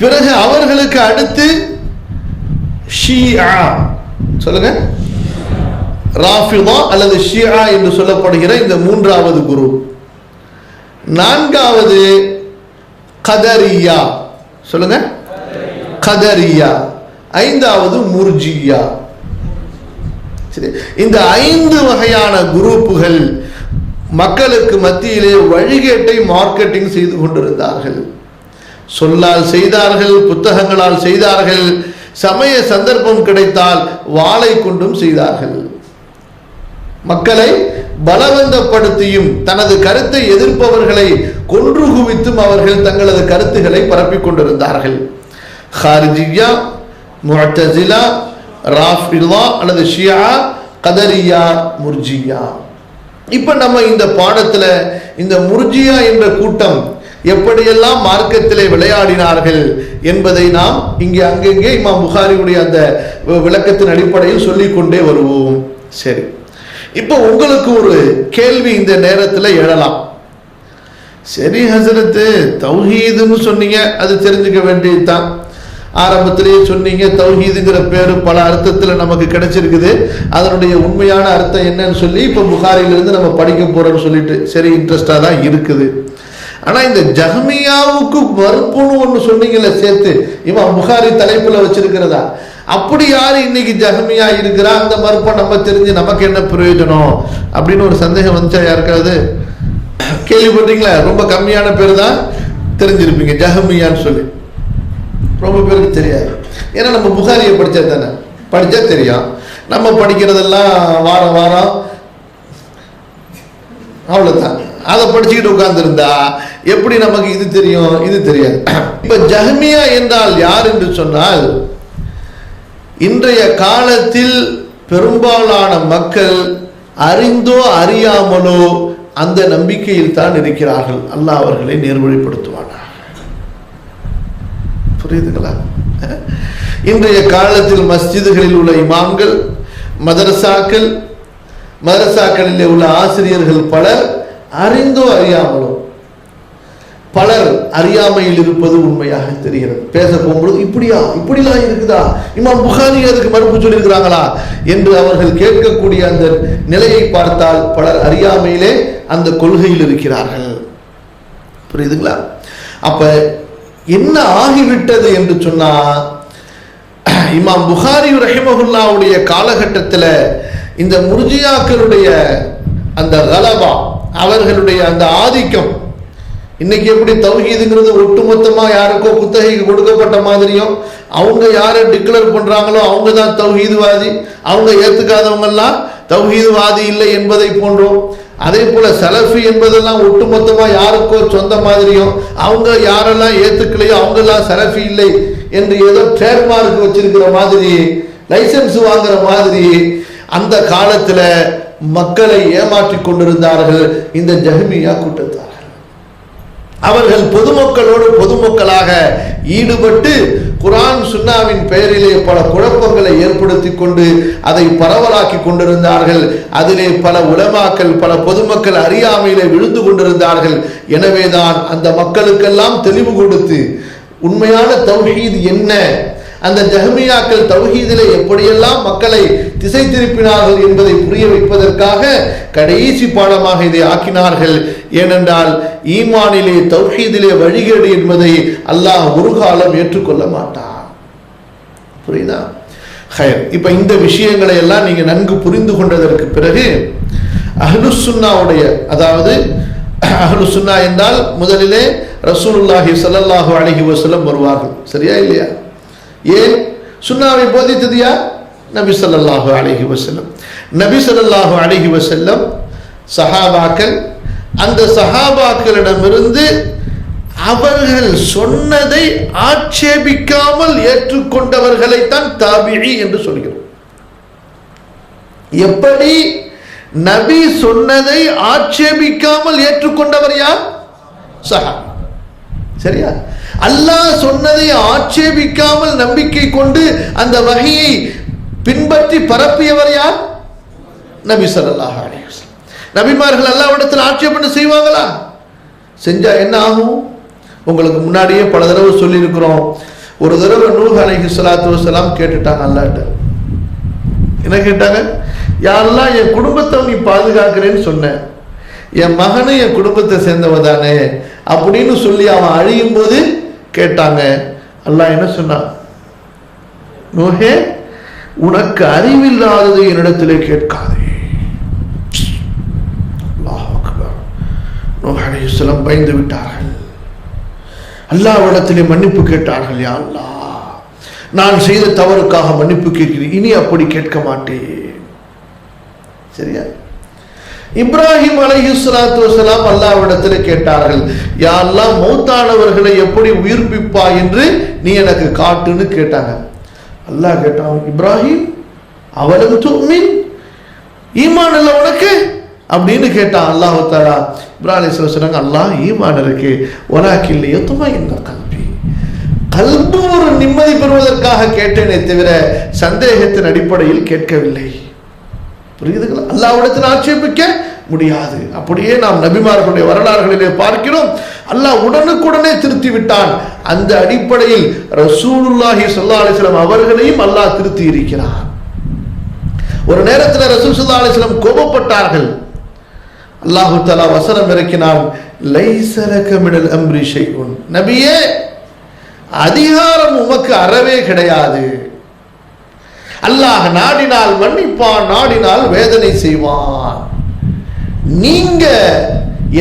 பிறகு அவர்களுக்கு அடுத்து ஷியா, சொல்லுங்க, ராஃபிதா அல்லது ஷியா என்று சொல்லப்படுகிற இந்த மூன்றாவது குரூப். நான்காவது கதரியா, சொல்லுங்க, கதரியா. ஐந்தாவது முர்ஜியா. இந்த 5 வகையான குரூப்புகள் மக்களுக்கு மத்தியிலே வழிகேட்டை மார்க்கெட்டிங் செய்து கொண்டிருந்தார்கள். சொல்லால் செய்தார்கள், புத்தகங்களால் செய்தார்கள், சமய சந்தர்ப்பம் கிடைத்தால் வாளை கொண்டும் செய்தார்கள். மக்களை பலவந்தப்படுத்தியும் தனது கருத்தை எதிர்ப்பவர்களை கொன்று குவித்தும் அவர்கள் தங்களது கருத்துக்களை பரப்பிக் கொண்டிருந்தார்கள். ஹாரிஜியா, முஅ்தஸிலா, ராஃபிதா அல்லது ஷியா, கதரியா, முர்ஜியா. இப்ப நம்ம இந்த பாடத்துல இந்த முர்ஜியா என்ற கூட்டம் எப்படியெல்லாம் மார்க்கத்திலே விளையாடினார்கள் என்பதை நாம் இங்கே அங்கங்கே இமாம் புகாரியுடைய அந்த விளக்கத்தின் அடிப்படையில் சொல்லிக்கொண்டே வருவோம். சரி, இப்போ உங்களுக்கு ஒரு கேள்வி இந்த நேரத்தில் எழலாம். சரி ஹசரத்து, தௌஹீதுன்னு சொன்னீங்க, அது தெரிஞ்சுக்க வேண்டியதுதான். ஆரம்பத்திலேயே சொன்னீங்க தௌஹீதுங்கிற பேரு பல அர்த்தத்தில் நமக்கு கிடைச்சிருக்குது, அதனுடைய உண்மையான அர்த்தம் என்னன்னு சொல்லி இப்போ புகாரிலிருந்து நம்ம படிக்க போறோம்னு சொல்லிட்டு சரி, இன்ட்ரெஸ்டாக தான் இருக்குது. ஆனால் இந்த ஜஹ்மியாவுக்கு மறுப்புன்னு ஒன்று சொன்னீங்கல்ல சேர்த்து, இவன் புகாரி தலைப்பில் வச்சிருக்கிறதா, அப்படி யாரு இன்னைக்கு ஜஹ்மியா இருக்கிறா, அந்த மறுப்பை நம்ம தெரிஞ்சு நமக்கு என்ன பிரயோஜனம் அப்படின்னு ஒரு சந்தேகம் வந்துச்சா யாருக்காவது? கேள்விப்பட்டீங்களா? ரொம்ப கம்மியான பேர் தான் தெரிஞ்சிருப்பீங்க ஜஹ்மியான்னு சொல்லி, ரொம்ப பேருக்கு தெரியாது. ஏன்னா நம்ம புகாரியை படித்தா தானே, படித்தா தெரியும். நம்ம படிக்கிறதெல்லாம் வாரம் வாரம் அவ்வளோதான், அதை படிச்சுக்கிட்டு உட்கார்ந்துருந்தா எப்படி நமக்கு இது தெரியும், இது தெரியாது. இப்ப ஜஹ்மியா என்றால் யார் என்று சொன்னால், இன்றைய காலத்தில் பெரும்பாலான மக்கள் அறிந்தோ அறியாமலோ அந்த நம்பிக்கையில் தான் இருக்கிறார்கள். அல்லாஹ் அவர்களை நேர்வழிப்படுத்துவானா? புரியுதுங்களா? இன்றைய காலத்தில் மஸ்ஜிதுகளில் உள்ள இமாம்கள், மதரசாக்களில் உள்ள ஆசிரியர்கள் பலர் அறிந்தோ அறியாமலோ பலர் அறியாமையில் இருப்பது உண்மையாக தெரிகிறது. பேச போகும்போது இப்படிலாம் இருக்குதா, இமாம் புகாரி அதுக்கு மறுப்பு சொல்லியிருக்கிறாங்களா என்று அவர்கள் கேட்கக்கூடிய அந்த நிலையை பார்த்தால் பலர் அறியாமையிலே அந்த கொள்கையில் இருக்கிறார்கள். புரியுதுங்களா? அப்ப என்ன ஆகிவிட்டது என்று சொன்னா, இமாம் புகாரி ரஹிமஹுல்லாவுடைய காலகட்டத்தில் இந்த முர்ஜியாக்களுடைய அந்த கலபா, அவர்களுடைய அந்த ஆதிக்கம், இன்னைக்கு எப்படி தௌஹீதுங்கிறது ஒட்டுமொத்தமா யாருக்கோ குத்தகைக்கு கொடுக்கப்பட்ட மாதிரியும், அவங்க யாரை டிக்ளேர் பண்றாங்களோ அவங்க தான் தௌஹீதுவாதி, அவங்க ஏத்துக்காதவங்கெல்லாம் தௌஹீதுவாதி இல்லை என்பதை போன்றோம். அதே போல சலஃபி என்பதெல்லாம் ஒட்டுமொத்தமா யாருக்கோ சொந்த மாதிரியும், அவங்க யாரெல்லாம் ஏத்துக்கலையோ அவங்கெல்லாம் சலஃபி இல்லை என்று ஏதோ ட்ரேட்மார்க் வச்சிருக்கிற மாதிரி, லைசன்ஸ் வாங்குற மாதிரி அந்த காலத்துல மக்களை ஏமாற்றி கொண்டிருந்தார்கள் இந்த ஜஹ்மியா கூட்டத்தார்கள். அவர்கள் பொதுமக்களோடு பொதுமக்களாக ஈடுபட்டு குர்ஆன் சுன்னாவின் பெயரிலே பல குழப்பங்களை ஏற்படுத்தி கொண்டு அதை பரவலாக்கி கொண்டிருந்தார்கள். அதிலே பல உலமாக்கள், பல பொதுமக்கள் அறியாமையிலே விழுந்து கொண்டிருந்தார்கள். எனவேதான் அந்த மக்களுக்கெல்லாம் தெளிவு கொடுத்து உண்மையான தௌஹீத் என்ன, அந்த ஜஹ்மியாக்கள் தௌஹீதிலே எப்படியெல்லாம் மக்களை திசை திருப்பினார்கள் என்பதை புரிய வைப்பதற்காக கடைசி பாடமாக இதை ஆக்கினார்கள். ஏனென்றால் ஈமானிலே தௌஹீதிலே வழிகேடு என்பதை அல்லாஹ் ஒரு காலம் ஏற்றுக்கொள்ள மாட்டான். புரியுதா? ஹைர். இப்ப இந்த விஷயங்களை எல்லாம் நீங்க நன்கு புரிந்து கொண்டதற்கு பிறகு அஹ்லுஸ் சுன்னாவுடைய, அதாவது அஹ்லுஸ் சுன்னா என்றால் முதலிலே ரசூலுல்லாஹி ஸல்லல்லாஹு அலைஹி வஸல்லம் வருவார்கள். சரியா இல்லையா? ஏன் சுன்னாவை போதித்தது யார்? நபி ஸல்லல்லாஹு அலைஹி வஸல்லம். நபி ஸல்லல்லாஹு அலைஹி வஸல்லம், சஹாபாக்கள், அந்த சஹாபாக்களிடமிருந்து அவர்கள் சொன்னதை ஆட்சேபிக்காமல் ஏற்றுக்கொண்டவர்களைத்தான் தாபிஈ என்று சொல்கிறோம். எப்படி நபி சொன்னதை ஆட்சேபிக்காமல் ஏற்றுக்கொண்டவர் யார்? சஹாபி. சரியா? அல்லாஹ் சொன்னதை ஆட்சேபிக்காமல் நம்பிக்கை கொண்டு அந்த வஹியை பின்பற்றி பரப்பியவர் யார்? நபி ஸல்லல்லாஹு அலைஹி வஸல்லம். நபிமார்கள் அல்லாஹ்விடத்தில் ஆட்சேபனை செய்வாங்களா? செஞ்சா என்ன ஆகும்? உங்களுக்கு முன்னாடியே பல தடவை சொல்லியிருக்கிறோம். ஒரு தடவை நூஹ் அலைஹிஸ்ஸலாத்து வஸ்ஸலாம் கேட்டுட்டாங்க அல்லாஹ்ட்ட. என்ன கேட்டாங்க? யா அல்லாஹ், என் குடும்பத்தை நீ பாதுகாக்கிறேன்னு சொன்ன, என் மகனும் என் குடும்பத்தை சேர்ந்தவன் தானே அப்படின்னு சொல்லி அவன் அழியும் போது கேட்டாங்க. அல்லாஹ் என்ன சொன்னான்? நூஹே, உனக்கு அறிவில்லாதது என்னிடத்திலே கேட்காதே. அல்லாஹ் அக்பர். நூஹ் அலைஹிஸ்ஸலாம் பயந்து விட்டார்கள். அல்லாஹ்விடத்திலே மன்னிப்பு கேட்டார்கள். யா அல்லாஹ், நான் செய்த தவறுக்காக மன்னிப்பு கேட்கிறேன், இனி அப்படி கேட்க மாட்டேன். சரியா? இப்ராஹிம் அலைஹிஸ்ஸலாத்து வஸ்ஸலாம் அல்லாஹ்விடத்தில் கேட்டார்கள், யா அல்லாஹ், மௌத்தானவர்களை எப்படி உயிர்ப்பிப்பா என்று நீ எனக்கு காட்டுன்னு கேட்டாங்க. அல்லாஹ் கேட்டான், இப்ராஹிம் அவலம் துமின், ஈமான் இல்ல உனக்கு அப்படின்னு கேட்டான். அல்லாஹ் தஆலா இப்ராஹிம் அலைஹிஸ்ஸலாம் சொன்னாங்க, அல்லாஹ் ஈமான் இருக்கு, வலாக்கின் யத்மஇன்ன கல்பி, கல்பு ஒரு நிம்மதி பெறுவதற்காக கேட்டேனே தவிர சந்தேகத்தின் அடிப்படையில் கேட்கவில்லை. புரியுதுங்களா? அல்லாஹ்விடத்தில் ஆட்சேபிக்க முடியாது. அப்படியே நாம் நபிமார்களுடைய வரலாறுகளிலே பார்க்கிறோம். அல்லாஹ் உடனுக்குடனே திருத்தி விட்டான். அந்த அடிப்படையில் ரசூலுல்லாஹி ஸல்லல்லாஹு அலைஹி வஸல்லம் அவர்களையும் அல்லாஹ் திருத்தி இருக்கிறார். ஒரு நேரத்தில் ரசூல் ஸல்லல்லாஹு அலைஹி வஸல்லம் கோபப்பட்டார்கள். அல்லாஹ் தஆலா வசனம் இறக்கினான், லைஸ லக மினல் அம்ரி ஷைஉன், நபியே, அதிகாரம் உமக்கு அறவே கிடையாது. அல்லாஹ் நாடினால் மன்னிப்பான், நாடினால் வேதனை செய்வான். நீங்க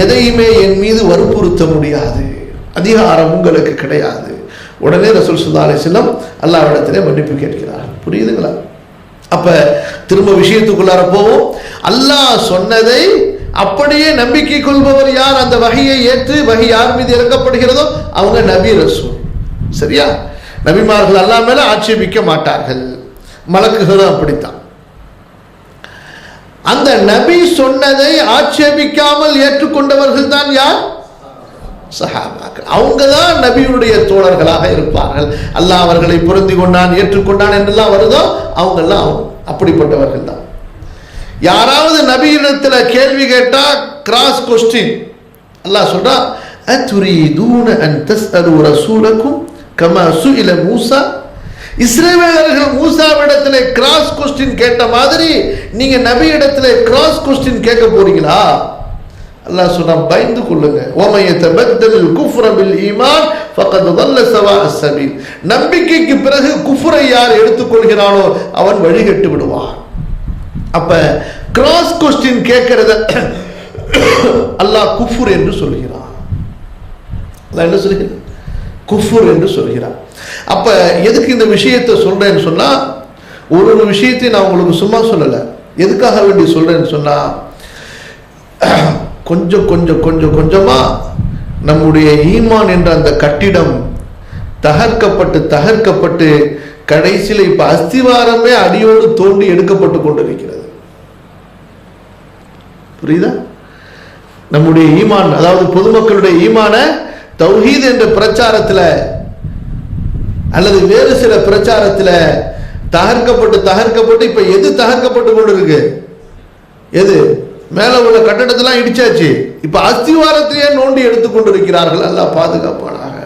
எதையுமே என் மீது வற்புறுத்த முடியாது, அதிகாரம் உங்களுக்கு கிடையாது. உடனே ரசூல் ஸல்லல்லாஹு அலைஹி வஸல்லம் அல்லாஹ்விடத்திலே மன்னிப்பு கேட்கிறார். புரியுதுங்களா? அப்ப திரும்ப விஷயத்துக்குள்ளார போவோம். அல்லாஹ் சொன்னதை அப்படியே நம்பிக்கை கொள்பவர் யார்? அந்த வஹியை ஏற்று வஹி யார் மீது இறக்கப்படுகிறதோ அவங்க நபி, ரசூல். சரியா? நபிமார்கள் அல்லாஹ் மேல ஆட்சேபிக்க மாட்டார்கள். மலக்குகளும் அப்படித்தான். அந்த நபி சொன்னதை ஆட்சேபிக்காமல் ஏற்றுக்கொண்டவர்கள் தான் யார்? சஹாபாக்கள். அவங்க தான் நபியுடைய தோழர்களாக இருப்பார்கள். அல்லாஹ் அவர்களை பொருந்தி கொண்டான், ஏற்றுக்கொண்டான் என்றெல்லாம் வருதோ அவங்கெல்லாம் அப்படிப்பட்டவர்கள் தான். யாராவது நபியிடத்தில் கேள்வி கேட்டா கிராஸ் கொஸ்டின், அல்லாஹ் சொல்றான், அத்துரீதூன அன் தஸ்அலு ரசூலக்கும் கமா சுஇல மூசா, இஸ்ரவேலர்கள் மூசாவிடத்திலே கிராஸ் கொஸ்டின் கேட்ட மாதிரி நீங்க நபி இடத்திலே கிராஸ் கொஸ்டின் கேட்க போறீங்களா? அல்லாஹ் சொன்னா, பயந்து கொள்ளுங்க. வமன் யதபத்தல் குஃப்ர பில் ஈமான் ஃபகத் ضل سواء السبيل, நம்பிக்கைக்கு பிறகு குஃப்ரை யார் எடுத்துக்கொள்கிறானோ அவன் வழிகட்டு விடுவான். அப்ப கிராஸ் கொஸ்டின் கேட்கிறத அல்லாஹ் குஃப்ர் என்று சொல்கிறான். அல்லாஹ் என்ன சொல்கிறான்? குஃப்ர் என்று சொல்கிறான். அப்ப எதுக்கு இந்த விஷயத்தை சொல்றேன்னு சொன்னா, ஒரு விஷயத்தை நான் உங்களுக்கு சும்மா சொல்லல, எதுக்காக வேண்டி சொல்றேன்னு சொன்னா, கொஞ்சம் கொஞ்சம் கொஞ்சம் கொஞ்சமா நம்முடைய ஈமான் என்ற அந்த கட்டிடம் தகர்க்கப்பட்டு கடைசியில் இப்ப அஸ்திவாரமே அடியோடு தோண்டி எடுக்கப்பட்டு கொண்டிருக்கிறது. புரியுதா? நம்முடைய ஈமான், அதாவது பொதுமக்களுடைய ஈமான தௌஹீத் என்ற பிரச்சாரத்துல அல்லது வேறு சில பிரச்சாரத்துல தகர்க்கப்பட்டு இப்ப எது தகர்க்கப்பட்டு கொண்டு இருக்கு? எது? மேல உள்ள கட்டடத்தெல்லாம் இடிச்சாச்சு, இப்ப அஸ்திவாரத்தையே நோண்டி எடுத்துக்கொண்டு இருக்கிறார்கள். அல்லாஹ் பாதுகாப்பானாக.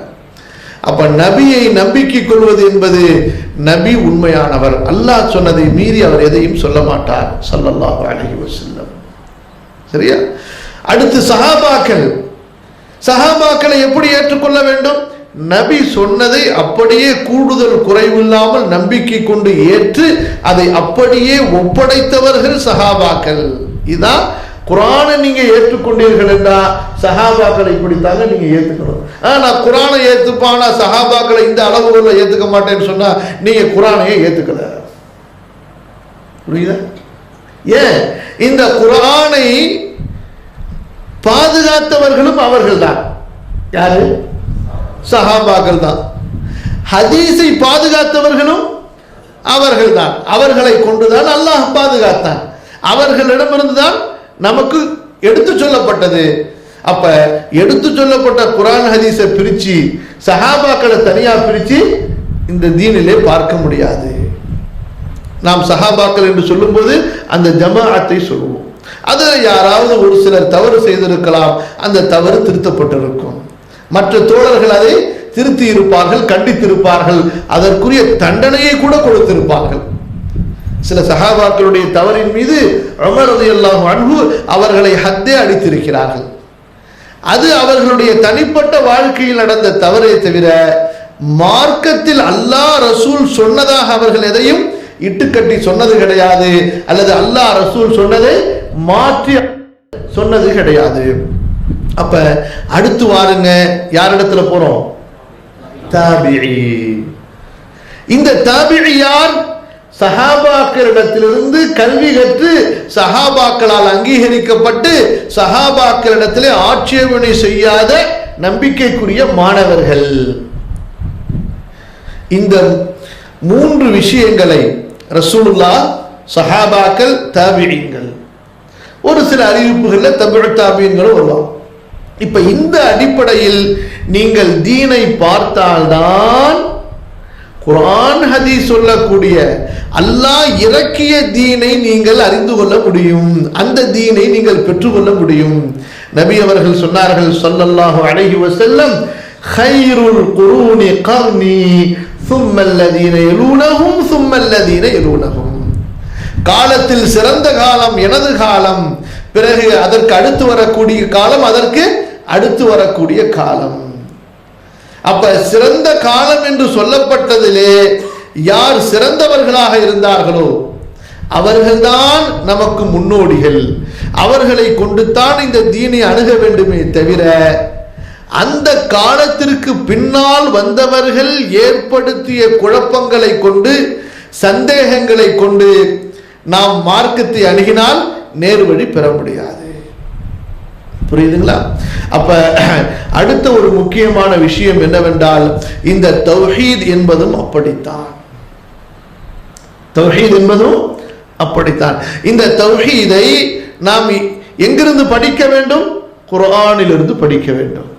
அப்ப நபியை நம்பிக்கை கொள்வது என்பது, நபி உண்மையானவர், அல்லாஹ் சொன்னதை மீறி அவர் எதையும் சொல்ல மாட்டார் ஸல்லல்லாஹு அலைஹி வஸல்லம். சரியா? அடுத்து சஹாபாக்களை எப்படி ஏற்றுக்கொள்ள வேண்டும்? நபி சொன்னதை அப்படியே கூடுதல் குறைவில்லாமல் நம்பிக்கை கொண்டு ஏற்று அதை அப்படியே ஒப்படைத்தவர்கள் சஹாபாக்கள். இதான் குர்ஆனை நீங்க ஏற்றுக்கொண்டீர்கள் என்றா சஹாபாக்களை இப்படித்தாங்க நீங்க ஏத்துக்கணும். நான் குர்ஆனை ஏத்துப்பானா சஹாபாக்களை இந்த அளவுகளில் ஏத்துக்க மாட்டேன்னு சொன்னா நீங்க குர்ஆனையே ஏத்துக்கல. புரியுதா? ஏன்? இந்த குர்ஆனை பாதுகாத்தவர்களும் அவர்கள் தான். யாரு? சஹாபாக்கள் தான். ஹதீஸை பாதுகாத்தவர்களும் அவர்கள் தான். அவர்களை கொண்டுதான் அல்லாஹ் பாதுகாத்தான். அவர்களிடமிருந்து தான் நமக்கு எடுத்து சொல்லப்பட்டது. அப்ப எடுத்து சொல்லப்பட்ட குர்ஆன் ஹதீஸை பிரிச்சு சஹாபாக்களை தனியா பிரிச்சு இந்த தீனிலே பார்க்க முடியாது. நாம் சஹாபாக்கள் என்று சொல்லும்போது அந்த ஜமாஅத்தை சொல்லுவோம். அதில் யாராவது ஒரு சிலர் தவறு செய்திருக்கலாம், அந்த தவறு திருத்தப்பட்டிருக்கும். மற்ற தோழர்கள் அதை திருத்தி இருப்பார்கள், கண்டித்திருப்பார்கள், அதற்குரிய தண்டனையை கூட கொடுத்திருப்பார்கள். சில சஹாபாக்களுடைய தவறின் மீது உமர் ரலியல்லாஹு அன்ஹு அவர்களை ஹத்தே அடித்திருக்கிறார்கள். அது அவர்களுடைய தனிப்பட்ட வாழ்க்கையில் நடந்த தவறே தவிர மார்க்கத்தில் அல்லாஹ் ரசூல் சொன்னதாக அவர்கள் எதையும் இட்டுக்கட்டி சொன்னது கிடையாது, அல்லது அல்லாஹ் ரசூல் சொன்னதை மாற்றி சொன்னது கிடையாது. அப்ப அடுத்து வாருங்க, யாரிடத்துல போறோம்? தாபிஈ. இந்த தாபிஈ யார்? சஹாபாக்களிடத்திலிருந்து கல்வி கற்று சஹாபாக்களால் அங்கீகரிக்கப்பட்டு சஹாபாக்களிடத்திலே ஆட்சேபனை செய்யாத நம்பிக்கைக்குரிய மாணவர்கள். இந்த மூன்று விஷயங்களை ரசூலுல்லாஹ், சஹாபாக்கள், தாபிஈன்கள், ஒரு சில அறிவிப்புகளில் தபிஉ தாபிஈன்களும் வருவாங்க. இப்ப இந்த அடிப்படையில் நீங்கள் தீனை பார்த்தால்தான் குர்ஆன் ஹதீஸ் சொல்லக்கூடிய அல்லாஹ் இறக்கிய தீனை நீங்கள் அறிந்து கொள்ள முடியும், அந்த தீனை நீங்கள் பெற்றுக்கொள்ள முடியும். நபி அவர்கள் சொன்னார்கள் ஸல்லல்லாஹு அலைஹி வஸல்லம், கைருல் குரூனி கர்னி ثم الذين يلونهم ثم الذين يلونهم. காலத்தில் சிறந்த காலம் எனது காலம், பிறகு அதற்கு அடுத்து வரக்கூடிய காலம், அதற்கு அடுத்து வரக்கூடிய காலம். அப்ப சிறந்த காலம் என்று சொல்லப்பட்டதிலே யார் சிறந்தவர்களாக இருந்தார்களோ அவர்கள்தான் நமக்கு முன்னோடிகள். அவர்களை கொண்டுதான் இந்த தீனை அணுக வேண்டுமே தவிர அந்த காலத்திற்கு பின்னால் வந்தவர்கள் ஏற்படுத்திய குழப்பங்களை கொண்டு, சந்தேகங்களை கொண்டு நாம் மார்க்கத்தை அணுகினால் நேர்வழி பெற முடியாது. புரியுதுங்களா? அப்ப அடுத்த ஒரு முக்கியமான விஷயம் என்னவென்றால், இந்த தௌஹீத் என்பதும் அப்படித்தான். தௌஹீத் என்பதும் அப்படித்தான். இந்த தௌஹீதை நாம் எங்கிருந்து படிக்க வேண்டும்? குர்ஆனிலிருந்து படிக்க வேண்டும்,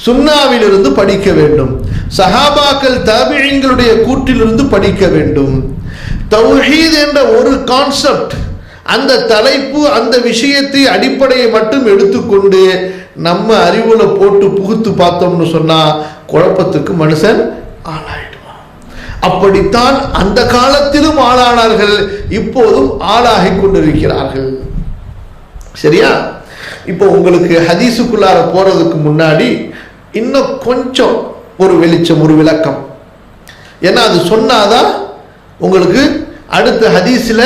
சுன்னாவிலிருந்து படிக்க வேண்டும், சஹாபாக்கள் தாபிஈன்களுடைய கூற்றிலிருந்து படிக்க வேண்டும். தௌஹீத் என்ற ஒரு கான்செப்ட், அந்த தலைப்பு, அந்த விஷயத்தை அடிப்படையை மட்டும் எடுத்துக்கொண்டு நம்ம அறிவுல போட்டு புகுத்து பார்த்தோம்னு சொன்னா குழப்பத்துக்கு மனுஷன் ஆளாயிடுவான். அப்படித்தான் அந்த காலத்திலும் ஆளானார்கள், இப்போதும் ஆளாகி கொண்டிருக்கிறார்கள். சரியா? இப்போ உங்களுக்கு ஹதீஸுக்குள்ளார போறதுக்கு முன்னாடி இன்னும் கொஞ்சம் ஒரு வெளிச்சம், ஒரு விளக்கம். ஏன்னா அது சொன்னாதான் உங்களுக்கு அடுத்த ஹதீஸ்ல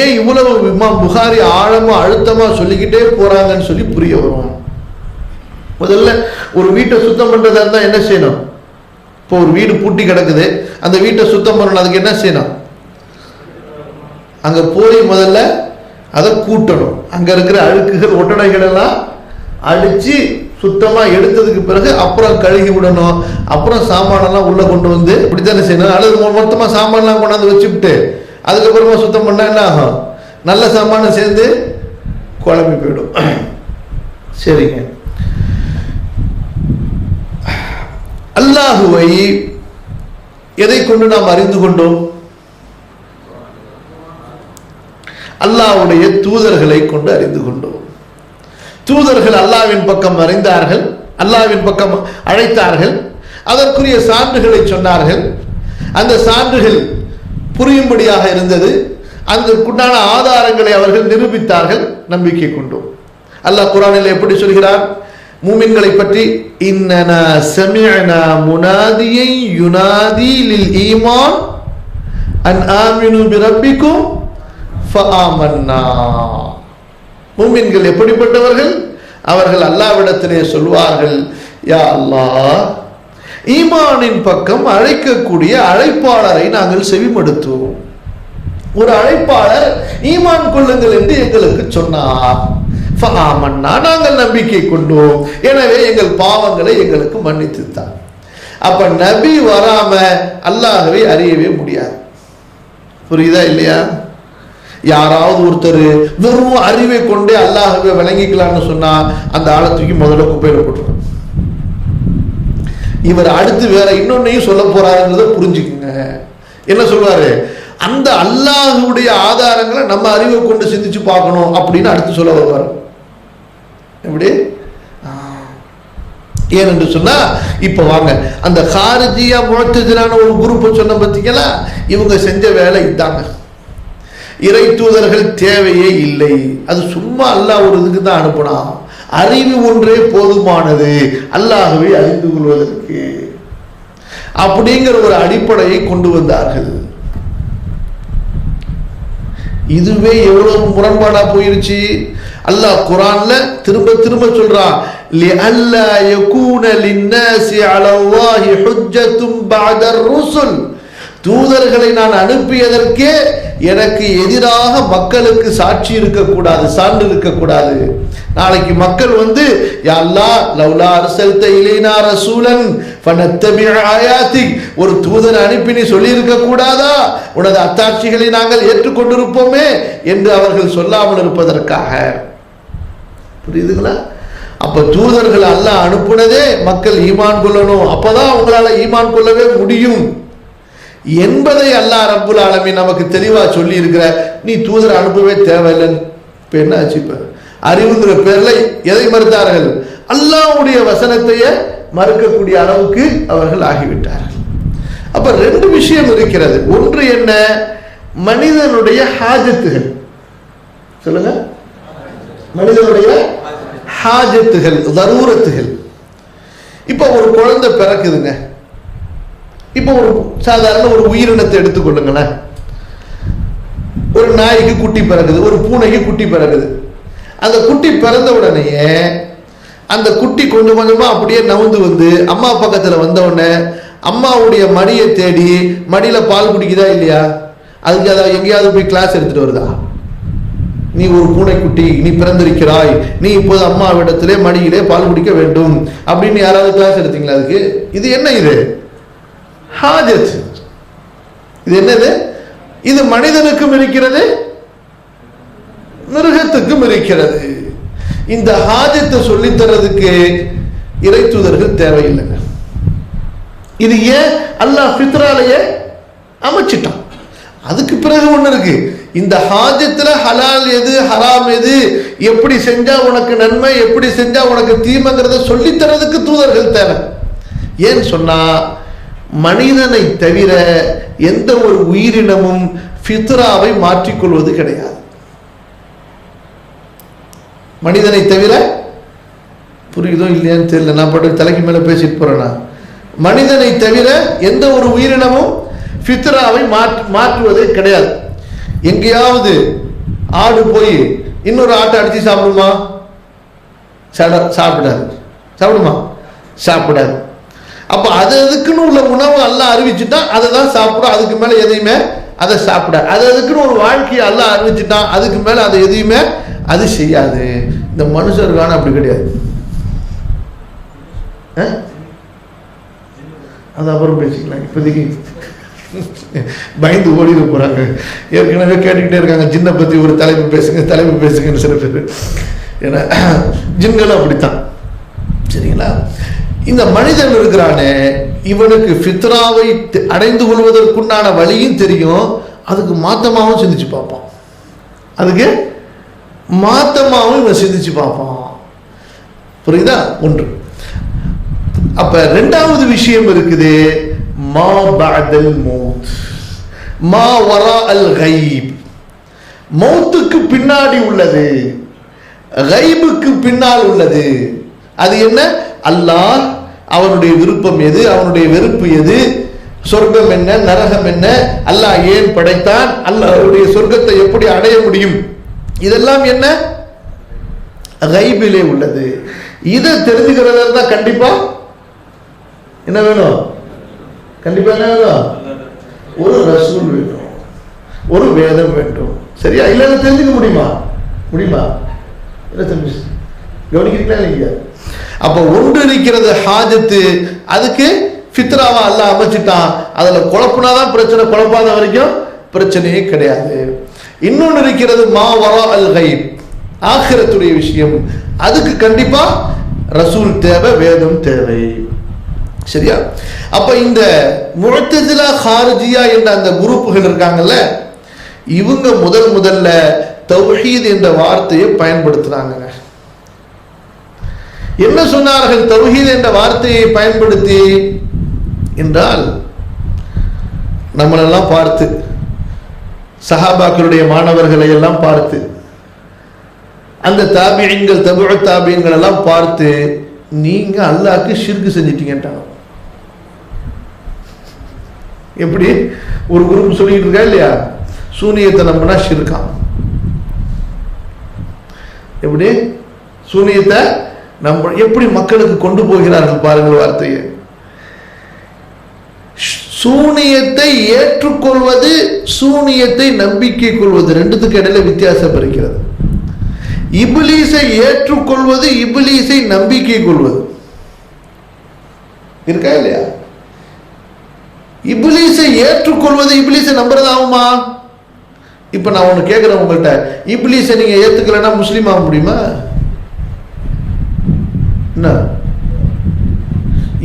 ஏன் இவ்வளவு இமாம் புகாரி ஆழமா அழுத்தமா சொல்லிக்கிட்டே போறாங்கன்னு சொல்லி புரிய வரும். முதல்ல ஒரு வீட்டை சுத்தம் பண்றதா இருந்தா என்ன செய்யணும்? இப்போ ஒரு வீடு பூட்டி கிடக்குது, அந்த வீட்டை சுத்தம் பண்ணணும். அதுக்கு என்ன செய்யணும்? அங்க போய் முதல்ல அதை கூட்டணும். அங்க இருக்கிற அழுக்குகள், ஒட்டடைகள் எல்லாம் அடிச்சு சுத்தமா எடுத்ததுக்கு பிறகு அப்புறம் கழுகி விடணும். அப்புறம் சாமானெல்லாம் உள்ள கொண்டு வந்து இப்படித்தானே செய்யணும். அல்லது மொத்தமா சாமான்லாம் கொண்டாந்து வச்சுக்கிட்டு அதுக்கப்புறமா சுத்தம் பண்ணா என்ன ஆகும்? நல்ல சாமான சேர்ந்து குழம்பி போயிடும். சரிங்க. அல்லாஹுவை எதை கொண்டு நாம் அறிந்து கொண்டோம்? அல்லாஹ்வுடைய தூதர்களை கொண்டு அறிந்து கொண்டோம். தூதர்கள் அல்லாஹ்வின் பக்கம் அறிந்தார்கள், அல்லாஹ்வின் பக்கம் அழைத்தார்கள், அதற்குரிய சான்றுகளை சொன்னார்கள். அந்த சான்றுகள் புரியும்படியாக இருந்தது. அதற்குண்டான ஆதாரங்களை அவர்கள் நிரூபித்தார்கள், நம்பிக்கை கொண்டோம். அல்லாஹ் குர்ஆனில் எப்படி சொல்கிறார்? மூமின்களை பற்றி இன்னனா சமிஅனா முனாதியை யுனாதி லில் ஈமான் அன் ஆமினு பிரப்பிக்கும் ஃபஆமன்னா. மூமின்கள் எப்படிப்பட்டவர்கள்? அவர்கள் அல்லாஹ்விடத்திலே சொல்வார்கள், யா அல்லாஹ், ஈமானின் பக்கம் அழைக்கக்கூடிய அழைப்பாளரை நாங்கள் செவிமடுத்தோம். ஒரு அழைப்பாளர் ஈமான் கொள்ளுங்கள் என்று எங்களுக்கு சொன்னார். ஃபஆமன்னா, நாங்கள் நம்பிக்கை கொண்டோம், எனவே எங்கள் பாவங்களை எங்களுக்கு மன்னித்துத்தான். அப்ப நபி வராம அல்லாஹ்வை அறியவே முடியாது. புரியுதா இல்லையா? யாராவது ஒருத்தர் வெறும் அறிவை கொண்டே அல்லாஹ்வை விளங்கிக்கலாம்னு சொன்னா அந்த ஆளை தூக்கி முதல்ல குப்பையில போட்டுருவாங்க. இவர் அடுத்து வேற இன்னொன்னையும் சொல்ல போறாருன்றத புரிஞ்சுக்குங்க. என்ன சொல்றாரு? அந்த அல்லாஹ்வுடைய ஆதாரங்களை நம்ம அறிவை கொண்டு சிந்திச்சு பார்க்கணும் அப்படின்னு அடுத்து சொல்ல வருவார். எப்படி? ஏனென்று சொன்னா, இப்ப வாங்க, அந்த காரிஜியா முஅத்தஸிலான ஒரு குரூப் சொன்ன பத்திங்களா, இவங்க செஞ்ச வேலை இதாங்க. இறை தூதர்கள் தேவையே இல்லை, அது சும்மா அல்லாஹ் ஒரு இதுக்கு தான் அனுப்புனா, அறிவு ஒன்றே போதுமானது அல்லாஹ்வை அறிந்து கொள்வதற்கு அப்படிங்கிற ஒரு அடிப்படையை கொண்டு வந்தார்கள். இதுவே எவ்வளவு முரண்பாடா போயிருச்சு. அல்லாஹ் குர்ஆன்ல திரும்ப திரும்ப சொல்றான், லிஅல்லா யகூன லின்னாஸி அலல்லாஹி ஹுஜ்ஜத்தும் பஅதர் ருசுல். தூதர்களை நான் அனுப்பியதற்கே எனக்கு எதிராக மக்களுக்கு சாட்சி இருக்கக்கூடாது, சான்று இருக்கக்கூடாது. நாளைக்கு மக்கள் வந்து, யா அல்லாஹ் லவ்லா அர்சல்த இலைனா ரசூலன் ஃபனத்தபிஅ ஆயாத்திக், ஒரு தூதரை அனுப்பி நீ சொல்லி இருக்க கூடாதா, உனது அத்தாட்சிகளை நாங்கள் ஏற்றுக்கொண்டிருப்போமே என்று அவர்கள் சொல்லாமல் இருப்பதற்காக. புரியுதுங்களா? அப்ப தூதர்கள் அல்லாஹ் அனுப்புனதே மக்கள் ஈமான் கொள்ளணும், அப்பதான் அவங்களால ஈமான் கொள்ளவே முடியும் என்பதை அல்லாஹ் ரப்புல் ஆலமீன் நமக்கு தெளிவா சொல்லி இருக்கிற. நீ தூதரை அனுப்பவே தேவையில்லைன்னு இப்ப என்ன ஆச்சு? இப்ப அறிவுங்கிற பேர்ல எதை மறுத்தார்கள்? அல்லாஹ்வுடைய வசனத்தையே மறுக்கக்கூடிய அளவுக்கு அவர்கள் ஆகிவிட்டார்கள். அப்ப ரெண்டு விஷயம் இருக்கிறது. ஒன்று என்ன? மனிதனுடைய ஹாஜத்துகள். சொல்லுங்க, மனிதனுடைய ஹாஜத்துகள், தரூரத்துகள். இப்ப ஒரு குழந்தை பிறக்குதுங்க. இப்ப ஒரு சாதாரண ஒரு உயிரினத்தை எடுத்துக்கொள்ளுங்களேன். ஒரு நாய்க்கு குட்டி பிறகுது, ஒரு பூனைக்கு குட்டி பிறகுது. அந்த குட்டி பிறந்த உடனேயே அந்த குட்டி கொஞ்சம் கொஞ்சமா அப்படியே நவுந்து வந்து அம்மா பக்கத்துல வந்த உடனே அம்மாவுடைய மடியை தேடி மடியில பால் குடிக்குதா இல்லையா? அதுக்கு அதை எங்கேயாவது போய் கிளாஸ் எடுத்துட்டு வருதா? நீ ஒரு பூனைக்குட்டி, நீ பிறந்திருக்கிறாய், நீ இப்போது அம்மாவிடத்திலே மடியிலே பால் குடிக்க வேண்டும் அப்படின்னு யாராவது கிளாஸ் எடுத்தீங்களா? அதுக்கு இது என்ன? இது ஹாஜத். இது என்னது? இது மனிதனுக்கும் இருக்கிறது, மிருகத்துக்கும் இருக்கிறது. இந்த ஹாஜத்தை சொல்லித்தரதுக்கு இறை தூதர்கள் தேவையில்லைங்க. இது ஏன் அல்லாஹ் ஃபித்ராலையே அமைச்சிட்டான். அதுக்கு பிறகு ஒண்ணு இருக்கு, இந்த ஹாஜத்துல ஹலால் எது ஹராம் எது, எப்படி செஞ்சா உனக்கு நன்மை, எப்படி செஞ்சா உனக்கு தீமைங்கிறத சொல்லித்தரதுக்கு தூதர்கள் தேவை. ஏன்னு சொன்னா, மனிதனை தவிர எந்த ஒரு உயிரினமும் ஃபித்ராவை மாற்றிக்கொள்வது கிடையாது. மனிதனை தவிர, புரியுதோ இல்லையான்னு தெரியல, நான் பாட்டு தலைக்கு மேல பேசிட்டு போறேன்னா, மனிதனை தவிர எந்த ஒரு உயிரினமும் ஃபித்ராவை மாற்றுவதே கிடையாது. எங்கேயாவது ஆடு போய் இன்னொரு ஆட்டை அடிச்சு சாப்பிடுமா? சாப்பிடாது. சாப்பிடுமா? சாப்பிடாது. அப்ப அது அதுக்குன்னு உள்ள உணவு அல்லாஹ் அறிவிச்சுட்டான், அதை தான் சாப்பிடும். அதுக்கு மேல எதையுமே அதை சாப்பிட. அது அதுக்குன்னு ஒரு வாழ்க்கையை அல்லாஹ் அறிவிச்சுட்டான், அதுக்கு மேல அதை எதையுமே அது செய்யாது. இந்த மனுஷருக்கான அப்படி கிடையாது. அது அப்புறம் பேசிக்கலாம். இப்போதைக்கு பயந்து ஓடிட போறாங்க. ஏற்கனவே கேட்டுக்கிட்டே இருக்காங்க, ஜின்னை பத்தி ஒரு தலைப்பு பேசுங்க, தலைப்பு பேசுங்கன்னு சில பேர். ஏன்னா ஜின்களும் அப்படித்தான். சரிங்களா? இந்த மனிதன் இருக்கிறானே, இவனுக்கு ஃபித்ராவை அடைந்து கொள்வதற்குண்டான வழியும் தெரியும், அதுக்கு மாத்தமாவும் சிந்திச்சு பார்ப்பான். அதுக்கு மாத்தமாவும் இவன் சிந்திச்சு பார்ப்பான். புரியுதா? ஒன்று. அப்ப ரெண்டாவது விஷயம் இருக்குது, மா பஅதல் மௌத், மா வரா அல் கைப். மௌத்துக்கு பின்னாடி உள்ளது, கைபுக்கு பின்னால் உள்ளது. அது என்ன? அல்லாஹ் அவனுடைய விருப்பம் எது, அவனுடைய வெறுப்பு எது, சொர்க்கம் என்ன, நரகம் என்ன, அல்லாஹ் ஏன் படைத்தான், அல்லாஹ்வுடைய சொர்க்கத்தை எப்படி அடைய முடியும், இதெல்லாம் என்ன கைபிலே உள்ளது. இதை தெரிஞ்சுக்கிறதா தான் கண்டிப்பா என்ன வேணும்? கண்டிப்பா என்ன வேணும்? ஒரு ரசூல் வேண்டும், ஒரு வேதம் வேண்டும். சரியா? இல்லைன்னு தெரிஞ்சுக்க முடியுமா? முடியுமா? என்ன தம்பி கவனிக்கிறீங்களா இல்லையா? அப்ப ஒன்று இருக்கிறது ஹாஜத்து, அதுக்கு ஃபித்ராவா அல்லாஹ் அமைச்சிட்டான். அதுல குழப்பினாதான் பிரச்சனை, குழப்பாத வரைக்கும் பிரச்சனையே கிடையாது. இன்னொன்று இருக்கிறது மா வரா அல் கைப், ஆখিরাத்துடைய விஷயம். அதுக்கு கண்டிப்பா ரசூல் தேவை, வேதம் தேவை. சரியா? அப்ப இந்த முஅ்தஸிலா ஹாரிஜியா என்ற அந்த குரூப்புகள் இருக்காங்கல்ல, இவங்க முதல்ல தௌஹீத் என்ற வார்த்தையை பயன்படுத்துறாங்க. என்ன சொன்னார்கள் தௌஹீத் என்ற வார்த்தையை பயன்படுத்தி என்றால், நம்மளெல்லாம் பார்த்து, சஹாபாக்களுடைய மாணவர்களை எல்லாம் பார்த்து, அந்த தாபியீன்கள் தபுஉ தாபியீன்கள் எல்லாம் பார்த்து, நீங்க அல்லாஹ்க்கு ஷிர்க் செஞ்சிட்டீங்கன்றாங்க. எப்படி ஒரு குரூப் சொல்லிட்டு இருக்கா இல்லையா, சூனியத்தை நம்பினா ஷிர்கா. எப்படி சூனியத்தை நம்ம எப்படி மக்களுக்கு கொண்டு போகிறார்கள் பாருங்கள் வார்த்தையை. சூனியத்தை ஏற்றுக்கொள்வது, சூனியத்தை நம்பிக்கை கொள்வது, ரெண்டுத்துக்கு இடையில வித்தியாசம் இருக்கிறது. இப்லீஸை ஏற்றுக்கொள்வது, இப்லீஸை நம்பிக்கை கொள்வது இருக்கா இல்லையா? இப்லீஸை ஏற்றுக்கொள்வது, இப்லீஸை நம்புறதாகுமா? இப்ப நான் ஒண்ணு கேட்கிறேன் உங்கள்கிட்ட, இப்லீஸை நீங்க ஏத்துக்கலன்னா முஸ்லீம் ஆக முடியுமா? என்ன,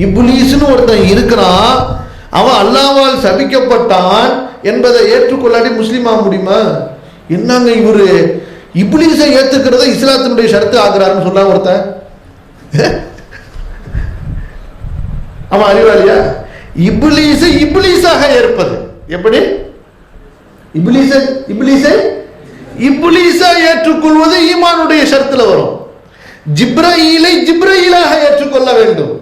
இப்லீஸ்னு ஒருத்தன் இருக்கிறான், அவன் அல்லாஹ்வால் சபிக்கப்பட்டான் என்பதை ஏற்றுக்கொள்ளாட்டி முஸ்லீம் ஆக முடியுமா? என்னங்க இவரு இப்லீஸை ஏத்துக்கிறத இஸ்லாத்தினுடைய ஷரத்து ஆகிறாருன்னு சொன்னா ஒருத்தன், அவன் அறிவாளியா? இப்லீஸை இப்லீஸாக ஏற்பது எப்படி? இப்லீஸை ஏற்றுக்கொள்வது ஈமானுடைய ஷரத்துல வரும். ஜிப்ரஈலை ஜிப்ரஈலாக ஏற்றுக்கொள்ள வேண்டும்.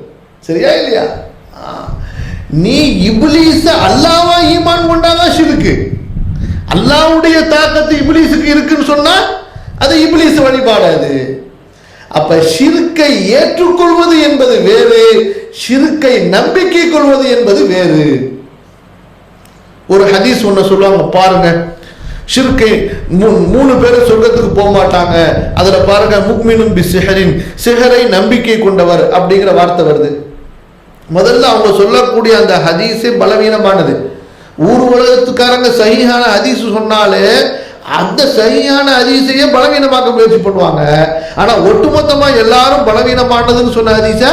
சரியா இல்லையா? நீ இப்லீஸ அல்லாஹ்வா ஈமான் கொண்டாதான் ஷிர்க். அல்லாஹ்வுடைய தாக்கத்து இப்லீஸுக்கு இருக்குன்னு சொன்னா அது இப்லீஸ் வழிபாடு. அது அப்ப ஷிர்க்கை ஏற்றுக்கொள்வது என்பது வேறு, ஷிர்க்கை நம்பிக்கை கொள்வது என்பது வேறு. ஒரு ஹதீஸ் ஒண்ணு சொல்லுவாங்க பாருங்க, ஷிர்கை 3 பேர் சொர்க்கத்துக்கு போக மாட்டாங்க, அதுல பாருங்க முக்மினும் பி சிஹரின், சிஹரை நம்பிக்கை கொண்டவர் அப்படிங்கிற வார்த்தை வருது. முதல்ல அவங்க சொல்லக்கூடிய அந்த ஹதீஸே பலவீனமானது. ஊர் உலகத்துக்காரங்க சஹீஹான ஹதீஸ் சொன்னாலே அந்த சஹீஹான ஹதீஸையே பலவீனமாக்க முயற்சி பண்ணுவாங்க. ஆனா ஒட்டுமொத்தமா எல்லாரும் பலவீனமானதுன்னு சொன்ன ஹதீஸ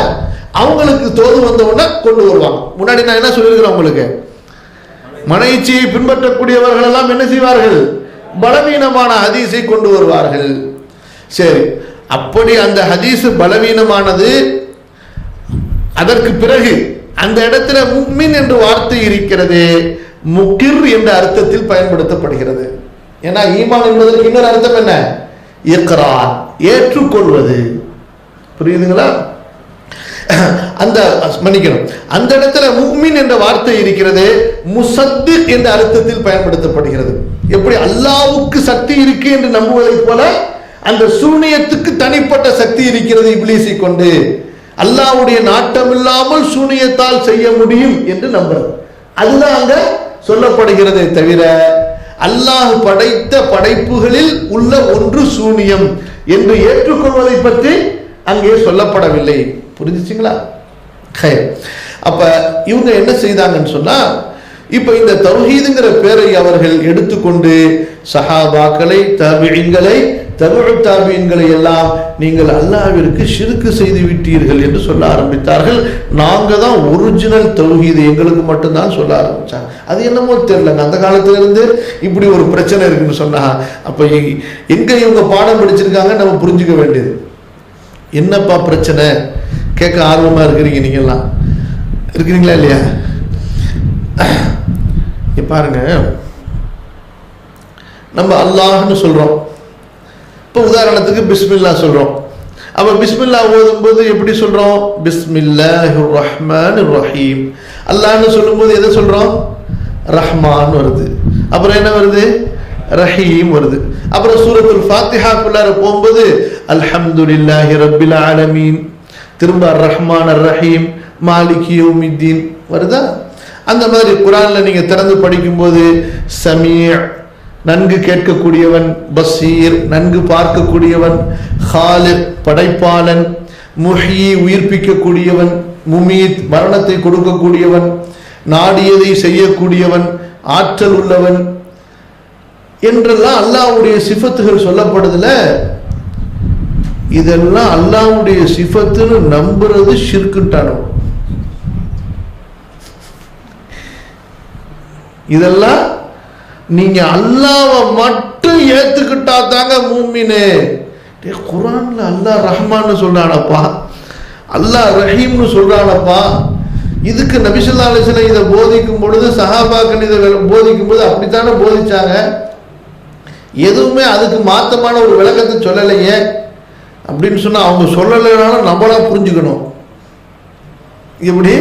அவங்களுக்கு தோது வந்த உடனே கொண்டு வருவாங்க. முன்னாடி நான் என்ன சொல்லியிருக்கிறேன் உங்களுக்கு, மனைச்சியை பின்பற்றக்கூடியவர்கள் எல்லாம் என்ன செய்வார்கள்? பலவீனமான ஹதீஸை கொண்டு வருவார்கள். சரி, அப்படி அந்த ஹதீஸ் பலவீனமானது. அதற்கு பிறகு அந்த இடத்துல முக்மின் என்ற வார்த்தை இருக்கிறது, முக்கிர் என்ற அர்த்தத்தில் பயன்படுத்தப்படுகிறது. ஏன்னா ஈமான் என்பதற்கு இன்னொரு அர்த்தம் என்ன? இக்ரார், ஏற்றுக்கொள்வது. புரியுதுங்களா? அந்த மன்னிக்கணும், அந்த இடத்துல முக்மின் என்ற வார்த்தை இருக்கிறது, முசத்திக் என்ற அர்த்தத்தில் பயன்படுத்தப்படுகிறது. எப்படி அல்லாஹ்வுக்கு சக்தி இருக்கு என்று நம்புவதை போல அந்த சூனியத்துக்கு தனிப்பட்ட சக்தி இருக்கிறது இப்லீஸை கொண்டு, அல்லாஹ்வுடைய நாட்டம் இல்லாமல் சூனியத்தால் செய்ய முடியும் என்று நம்புறது. அதுதான் அங்க சொல்லப்படுகிறதே தவிர அல்லாஹ் படைத்த படைப்புகளில் உள்ள ஒன்று சூனியம் என்று ஏற்றுக்கொள்வதை பற்றி அங்கே சொல்லப்படவில்லை. புரிஞ்சுச்சுங்களா? அப்ப இவங்க என்ன செய்தாங்கன்னு சொன்னா, இப்ப இந்த தௌஹீதுங்கிற பேரை அவர்கள் எடுத்துக்கொண்டு சஹாபாக்களை, தாபிஈன்களை, தபுஉ தாபிஈன்களை எல்லாம் நீங்கள் அல்லாஹ்விற்கு ஷிர்க் செய்து விட்டீர்கள் என்று சொல்ல ஆரம்பித்தார்கள். நாங்க தான் ஒரிஜினல் தௌஹீது, எங்களுக்கு மட்டும்தான் சொல்ல ஆரம்பிச்சாங்க. அது என்னமோ தெரியலங்க, அந்த காலத்துல இருந்து இப்படி ஒரு பிரச்சனை இருக்குன்னு சொன்னா அப்ப எங்க இவங்க பாடம் படிச்சிருக்காங்க நம்ம புரிஞ்சுக்க வேண்டியது. என்னப்பா பிரச்சனை கேட்க ஆர்வமா இருக்கிறீங்க, நீங்க எல்லாம் இருக்கிறீங்களா இல்லையா? பாருங்க, நம்ம அல்லாஹ்னு சொல்றோம். இப்போ உதாரணத்துக்கு பிஸ்மில்லா சொல்றோம். அப்ப பிஸ்மில்லா ஓதும்போது எப்படி சொல்றோம்? பிஸ்மில்லாஹிர் ரஹ்மானிர் ரஹீம். அல்லாஹ்னு சொல்லும்போது எதை சொல்றோம்? ரஹ்மான் வருது. அப்புறம் என்ன வருது? ரஹீம் வருது. அப்புறம் சூரத்துல் ஃபாத்திஹாக்குள்ளார போகும்போது அல்ஹம்துலில்லாஹி ரப்பில் ஆலமீன், திரும்ப ரஹ்மான் அர் ரஹீம் மாலிகி யௌமித்தீன் வருதா? அந்த மாதிரி குர்ஆன்ல நீங்க திறந்து படிக்கும்போது சமீஅ் நன்கு கேட்கக்கூடியவன், பசீர் நன்கு பார்க்கக்கூடியவன், ஹாலிக் படைப்பாளன், முஹ்யி உயிர்ப்பிக்கக்கூடியவன், முமீத் மரணத்தை கொடுக்கக்கூடியவன், நாடியதை செய்யக்கூடியவன், ஆற்றல் உள்ளவன் என்றெல்லாம் அல்லாஹ்வுடைய சிஃபத்துகள் சொல்லப்படுதுல. இதெல்லாம் அல்லாஹ்வுடைய சிஃபத்துன்னு நம்புறது ஷிர்க்குன்றானோ. இதெல்லாம் நீங்க அல்லாஹ்வை மட்டும் ஏத்துக்கிட்டா தாங்க மூமினு. குர்ஆன்ல அல்லாஹ் ரஹ்மான்னு சொல்றானப்பா, அல்லாஹ் ரஹீம்னு சொல்றானப்பா. இதுக்கு நபி ஸல்லல்லாஹு அலைஹி வஸல்லம் இதை போதிக்கும் பொழுது, சஹாபாக்கள் இதை போதிக்கும் போது அப்படித்தானே போதிச்சாங்க. எதுவுமே அதுக்கு மாத்தமான ஒரு விளக்கத்தை சொல்லலையே. அப்படின்னு சொன்னா அவங்க சொல்லலைனாலும் நம்மளா புரிஞ்சுக்கணும். எப்படி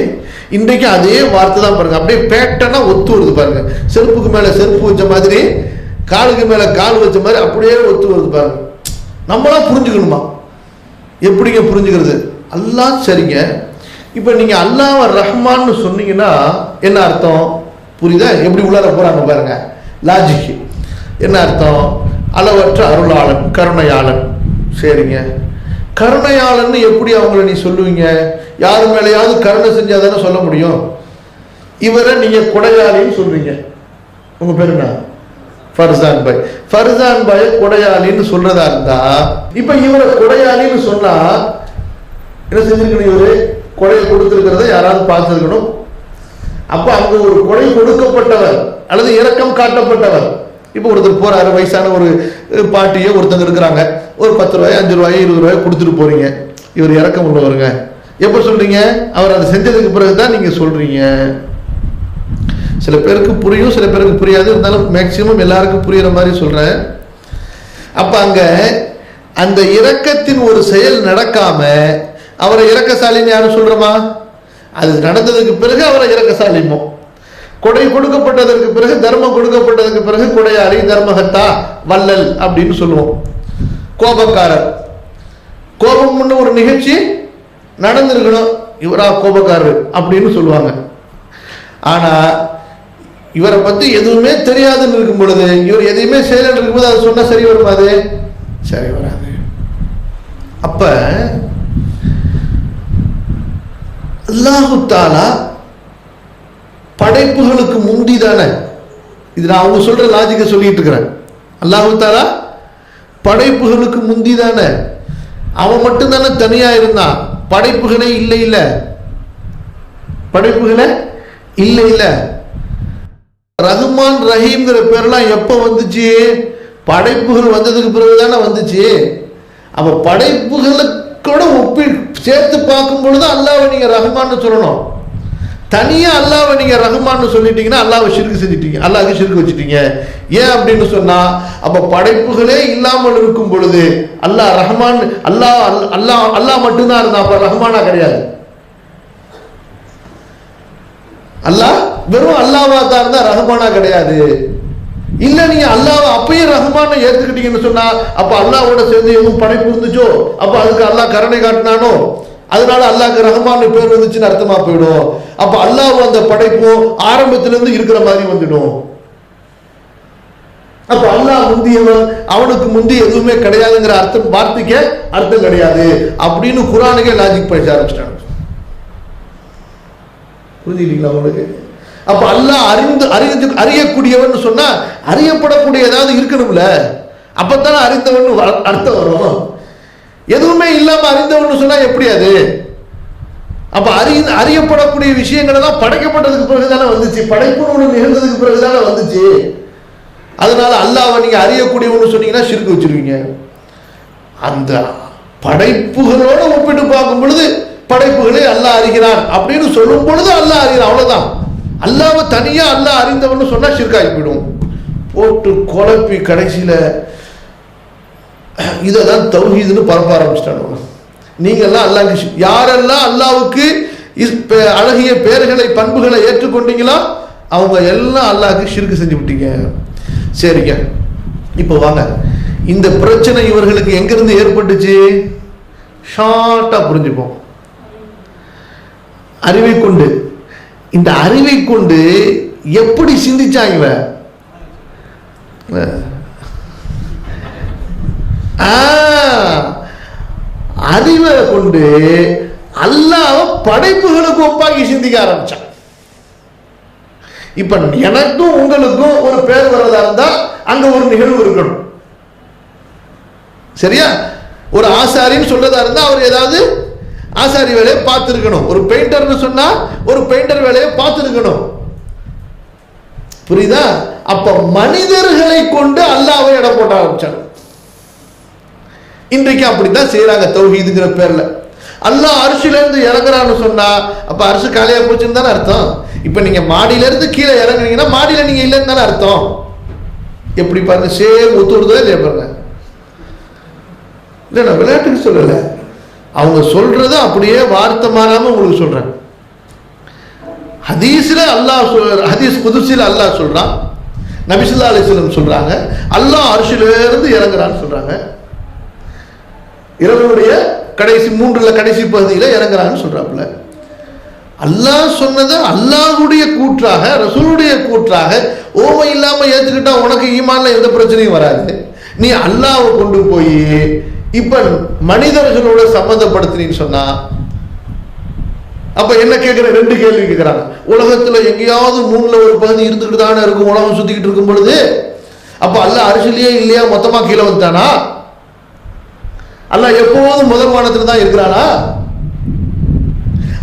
இன்றைக்கு அதே வார்த்தை தான் பாருங்க, அப்படியே பேட்டனா ஒத்து வருது பாருங்க. செருப்புக்கு மேல செருப்பு வச்ச மாதிரி, காலுக்கு மேல கால் வச்ச மாதிரி அப்படியே ஒத்து வருது பாருங்க. நம்மளா புரிஞ்சுக்கணுமா? எப்படிங்க புரிஞ்சுக்கிறது? அல்லாஹ் சரிங்க. இப்ப நீங்க அல்லாஹ் ரஹ்மான்னு சொன்னீங்கன்னா என்ன அர்த்தம் புரியுதா? எப்படி உள்ளார போறாங்க பாருங்க லாஜிக். என்ன அர்த்தம்? அளவற்ற அருளாளன், கருணையாளன். சரிங்க, கருணையாளன்னு எப்படி அவங்கள நீ சொல்லுவீங்க? யாரு மேலேயாவது கருணை செஞ்சாதானே சொல்ல முடியும். இவரை நீங்க கொடையாளின்னு சொல்றீங்க. உங்க பேரு என்ன? ஃபர்சான் பாய். ஃபர்சான் பாய் கொடையாளின்னு சொல்றதா இருந்தா, இப்ப இவரை கொடையாளின்னு சொன்னா என்ன செஞ்சிருக்கணும்? இவரு கொடை கொடுத்திருக்கிறத யாராவது பார்த்திருக்கணும். அப்ப அங்க ஒரு கொடை கொடுக்கப்பட்டவர் அல்லது இரக்கம் காட்டப்பட்டவர். இப்போ ஒருத்தர் போறாரு, வயசான ஒரு பாட்டியோ ஒருத்தங்க இருக்கிறாங்க, ஒரு 10 ரூபாய் 5 ரூபாய் 20 ரூபாய் கொடுத்துட்டு போறீங்க. இவர் இரக்கம் உள்ளவருங்க. எப்ப சொல்றீங்க? அவர் அதை செஞ்சதுக்கு பிறகுதான் நீங்க சொல்றீங்க. சில பேருக்கு புரியும், சில பேருக்கு புரியாது. இருந்தாலும் மேக்சிமம் எல்லாருக்கும் புரியுற மாதிரி சொல்றேன். அப்ப அங்க அந்த இரக்கத்தின் ஒரு செயல் நடக்காம அவரை இரக்கசாலின்னு யாரும் சொல்றோமா? அது நடந்ததுக்கு பிறகு அவரை இரக்கசாலிமோ. கொடை கொடுக்கப்பட்டதற்கு பிறகு, தர்மம் கொடுக்கப்பட்டதற்கு பிறகு கொடையாளி, தர்மஹத்தா, வள்ளல் அப்படின்னு சொல்லுவோம். கோபக்காரர், கோபம்னு ஒரு நிகழ்ச்சி நடந்திருக்கணும், இவரா கோபக்காரர் அப்படின்னு சொல்லுவாங்க. ஆனா இவரை பத்தி எதுவுமே தெரியாதுன்னு இருக்கும் பொழுது, இவர் எதையுமே செய்யலன்னு இருக்கும்போது அது சொன்னா சரி வருமா? அது சரி வராது. அப்ப அல்லாஹு தஆலா படைப்புகளுக்கு முந்தி தானே. இது நான் அவங்க சொல்ற லாஜிக்கை சொல்லிட்டு இருக்கிறேன். அல்லாஹு தஆலா படைப்புகளுக்கு முந்தி தானே. அவன் மட்டும் தானே தனியா இருந்தான். படைப்புகளே இல்லை இல்ல, படைப்புகளே இல்லை இல்ல. ரஹ்மான் ரஹீம்ங்கிற பேர்லாம் எப்ப வந்துச்சு? படைப்புகள் வந்ததுக்கு பிறகுதானே வந்துச்சு. அப்ப படைப்புகளுக்கூட சேர்த்து பார்க்கும் பொழுது அல்லாஹ்வை நீங்க ரஹ்மான்னு சொல்லணும். தனியா அல்லாஹ்வை நீங்க ரஹ்மான்னு சொல்லிட்டீங்கன்னா அல்லாஹ்வை ஷிர்க் செஞ்சிட்டீங்க, அல்லாஹ்க்கு ஷிர்க் வச்சிட்டீங்க. ஏன் அப்படின்னு சொன்னா, அப்ப படைப்புகளே இல்லாமல் இருக்கும் பொழுது அல்லாஹ் ரஹ்மான், அல்லாஹ் அல்லாஹ் அல்லாஹ் மட்டும்தான் இருந்தா, அப்ப ரஹ்மானா கிடையாது. அல்லாஹ் வெறும் அல்லாஹ்வா தான் இருந்தா ரஹ்மானா கிடையாது. இல்ல நீங்க அல்லாஹ் அப்பயும் ரஹ்மானை ஏத்துக்கிட்டீங்கன்னு சொன்னா, அப்ப அல்லாஹ்வோட சேர்ந்து எதுவும் படைப்பு இருந்துச்சோ, அப்ப அதுக்கு அல்லாஹ் கருணை காட்டினானோ, அதனால அல்லாஹ்க்கு ரஹ்மான் பேர் வந்துச்சுன்னு அர்த்தமா போயிடும். அப்ப அல்லாஹ் அந்த படைப்பும் ஆரம்பத்திலிருந்து இருக்கிற மாதிரி வந்துடும். அப்ப அல்லாஹ் முந்தியவன், அவனுக்கு முந்தி எதுவுமே கிடையாதுங்கிற அர்த்தம், வார்த்தைக்கு அர்த்தம் கிடையாது அப்படின்னு குர்ஆனுக்கே லாஜிக் பேச ஆரம்பிச்சிட்டாங்க. புரிஞ்சுக்கிட்டீங்களா உங்களுக்கு? அப்ப அல்லாஹ் அறியக்கூடியவன் சொன்னா அறியப்படக்கூடிய ஏதாவது இருக்கணும்ல, அப்பத்தானே அறிந்தவன் அர்த்தம் வரும். எதுவுமே இல்லாம அறிந்தவன் சொன்னா எப்படி அது? அப்ப அறியப்படக்கூடிய விஷயங்கள் எல்லாம் படைக்கப்பட்டதுக்கு பிறகுதானே வந்துச்சு, படைப்பு ஒன்று நிகழ்ந்ததுக்கு பிறகுதானே வந்துச்சு. அதனால அல்லாஹ்வை நீங்க அறியக்கூடியவன்னு சொன்னீங்கன்னா ஷிர்க் வச்சிருவீங்க. அந்த படைப்புகளோட ஒப்பிட்டு பார்க்கும் பொழுது படைப்புகளை அல்லாஹ் அறிகிறான் அப்படின்னு சொல்லும் பொழுது அல்லாஹ் அறிகிறான், அவ்வளவுதான். அல்லாஹ்வை தனியா அல்லாஹ் அறிந்தவன்னு சொன்னா ஷிர்க் ஆகிவிடும். போட்டு குழப்பி கடைசியில இதான் தௌஹீதுன்னு பரப்ப ஆரம்பிச்சிட்டாங்க. நீங்கள்லாம் அல்லாஹ்க்கு யாரெல்லாம் அல்லாஹ்வுக்கு அழகிய பெயர்களை பண்புகளை ஏற்றுக்கொண்டீங்களோ அவங்க எல்லாம் அல்லாஹ்க்கு ஷிர்க் செஞ்சு விட்டீங்க. சரிங்க, இப்போ வாங்க, இந்த பிரச்சனை இவர்களுக்கு எங்கிருந்து ஏற்பட்டுச்சு? ஷார்ட்டா புரிஞ்சுப்போம். அறிவை கொண்டு. இந்த அறிவை கொண்டு எப்படி சிந்திச்சாங்க? அறிவை கொண்டு அல்லாஹ் படைப்புகளுக்கு ஒப்பாக்கி சிந்திக்க ஆரம்பிச்சான். இப்ப எனக்கும் உங்களுக்கும் ஒரு பேர் வரதா இருந்தா அங்க ஒரு நிகழ்வு இருக்கணும். சரியா? ஒரு ஆசாரின்னு சொல்றதா இருந்தா அவர் ஏதாவது ஆசாரி வேலையை பார்த்திருக்கணும். ஒரு பெயிண்டர்னு சொன்னா ஒரு பெயிண்டர் வேலையை பார்த்திருக்கணும். புரியுதா? அப்ப மனிதர்களை கொண்டு அல்லாஹ்வை எடை போட ஆரம்பிச்சாங்க. இன்றைக்கு அப்படித்தான் செய்யறாங்க. தௌஹீதுங்கிற பேர்ல அல்லாஹ் அரிசில இருந்து இறங்குறான்னு சொன்னா அப்ப அரிசி காலியா போச்சுன்னு தானே அர்த்தம். இப்ப நீங்க மாடியில இருந்து கீழே இறங்குனீங்கன்னா மாடியில நீங்க இல்லைன்னு தானே அர்த்தம். எப்படி பாருங்க, சேம் ஒத்துடுதோ இல்லையா பாருங்க. இல்ல நான் விளையாட்டுக்கு சொல்லல, அவங்க சொல்றத அப்படியே வார்த்தை மாறாம உங்களுக்கு சொல்றேன். ஹதீஸ்ல அல்லாஹ் ஹதீஸ் குதுசில அல்லாஹ் சொல்றான், நபி ஸல்லல்லாஹு அலைஹி வஸல்லம் சொல்றாங்க, அல்லாஹ் அர்ஷில இருந்து இறங்குறான்னு சொல்றாங்க. இரவுடைய கடைசி மூன்றுல கடைசி பகுதியில இறங்குறான்னு சொல்றாப்புல. அல்லாஹ் சொன்னதை அல்லாஹ்வுடைய கூற்றாக ரசூலுடைய கூற்றாக ஓமை இல்லாம ஏத்துக்கிட்டா உனக்கு ஈமான்ல எந்த பிரச்சனையும் வராது. நீ அல்லாஹ்வை கொண்டு போய் இப்ப மனிதர்களோட சம்பந்தப்படுத்தினு சொன்னா அப்ப என்ன கேட்கிற? ரெண்டு கேள்வி கேட்கிறாங்க. உலகத்துல எங்கேயாவது மூணுல ஒரு பகுதி இருந்துகிட்டு தானே இருக்கும், உலகம் சுத்திக்கிட்டு இருக்கும் பொழுது. அப்ப அல்லாஹ் அரிசிலேயே இல்லையா, மொத்தமா கீழே வந்துட்டானா? அல்லாஹ் எப்போதும் முதல் வானத்துல தான் இருக்கிறானா?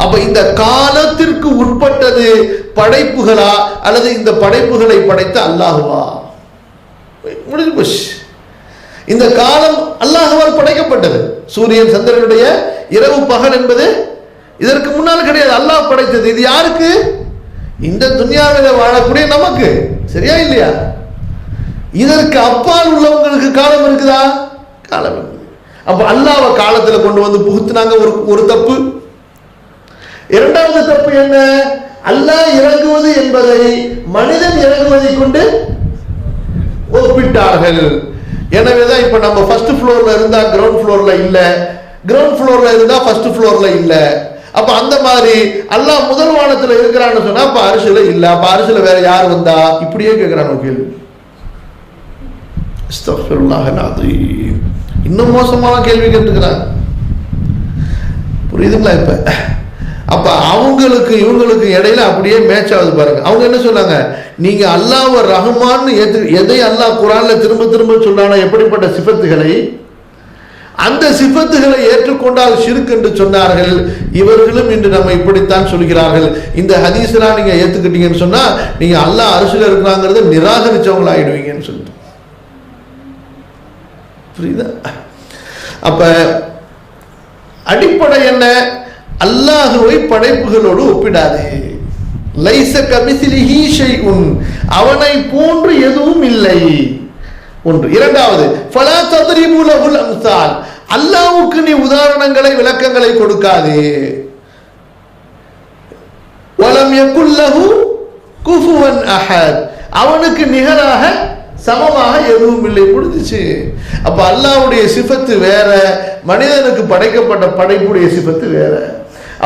அப்ப இந்த காலத்திற்கு உட்பட்டது படைப்புகளா அல்லது இந்த படைப்புகளை படைத்த அல்லாஹுவா? முடிஞ்சு போச்சு. இந்த காலம் அல்லாஹ்வால் படைக்கப்பட்டது. சூரியன் சந்திரனுடைய இரவு பகல் என்பது இதற்கு முன்னால் கிடையாது, அல்லாஹ் படைத்தது. இது யாருக்கு? இந்த துன்யாவில் வாழக்கூடிய நமக்கு. சரியா இல்லையா? இதற்கு அப்பால் உள்ளவங்களுக்கு காலம் இருக்குதா? காலம் இருக்குது. அப்ப அல்லாஹ்வை காலத்துல கொண்டு வந்து புகுத்துனாங்க. ஒரு தப்பு. இரண்டாவது தப்பு என்ன? அல்லாஹ் இறங்குவது என்பதை மனிதன் இறங்குவதை கொண்டு ஒப்பிட்டார்கள். எனவேதான் இப்ப நம்ம ஃபர்ஸ்ட் ஃப்ளோர்ல இருந்தா கிரவுண்ட் ஃப்ளோர்ல இல்ல, கிரவுண்ட் ஃப்ளோர்ல இருந்தா ஃபர்ஸ்ட் ஃப்ளோர்ல இல்ல. அப்ப அந்த மாதிரி அல்லாஹ் முதல் வானத்துல இருக்கிறான்னு சொன்னா அப்ப அரிசில இல்ல, அப்ப அரிசில வேற யார் வந்தா? இப்படியே கேட்கிறான் கேள்வி. அஸ்தக்ஃபிருல்லாஹ் அல்-அஸீம். இன்னும் மோசமான கேள்வி கேட்டுக்கிறாங்க. புரியுதுங்களா? இப்ப அப்ப அவங்களுக்கு இவங்களுக்கு இடையில அப்படியே மேட்ச் ஆகுது பாருங்க. அவங்க என்ன சொன்னாங்க? நீங்க அல்லாஹ்வை ரஹ்மான் எதை அல்லாஹ் குர்ஆன்ல திரும்ப திரும்ப சொல்றானா, எப்படிப்பட்ட சிஃபத்துகளை, அந்த சிஃபத்துகளை ஏற்றுக்கொண்டால் ஷிர்க் என்று சொன்னார்கள். இவர்களும் இன்று நம்ம இப்படித்தான் சொல்கிறார்கள். இந்த ஹதீஸ்லாம் நீங்க ஏத்துக்கிட்டீங்கன்னு சொன்னா நீங்க அல்லாஹ் அரிசில இருக்கிறாங்கிறத நிராகரிச்சவங்களா ஆயிடுவீங்கன்னு சொல்லிட்டு. புரியுதா? அப்ப அடிப்படை என்ன? அல்லாஹ்வை படைப்புகளோடு ஒப்பிடாதே. லைஸ கமிஸ்லிஹி ஷைஉன், அவனை போன்று எதுவும் இல்லை. ஒன்று. இரண்டாவது, ஃபலா தத்ரிபு லஹுல் அம்சால், அல்லாஹ்வுக்கு நீ உதாரணங்களை விளக்கங்களை கொடுக்காதே. வலம் யகுல் லஹு குஃபுவன் அஹத், அவனுக்கு நிகராக சமமாக எதுவும் இல்லை. முடிஞ்சிச்சு. அப்ப அல்லாஹ்வுடைய சிஃபத்து வேற, மனிதனுக்கு படைக்கப்பட்ட படைப்புடைய சிஃபத்து வேற.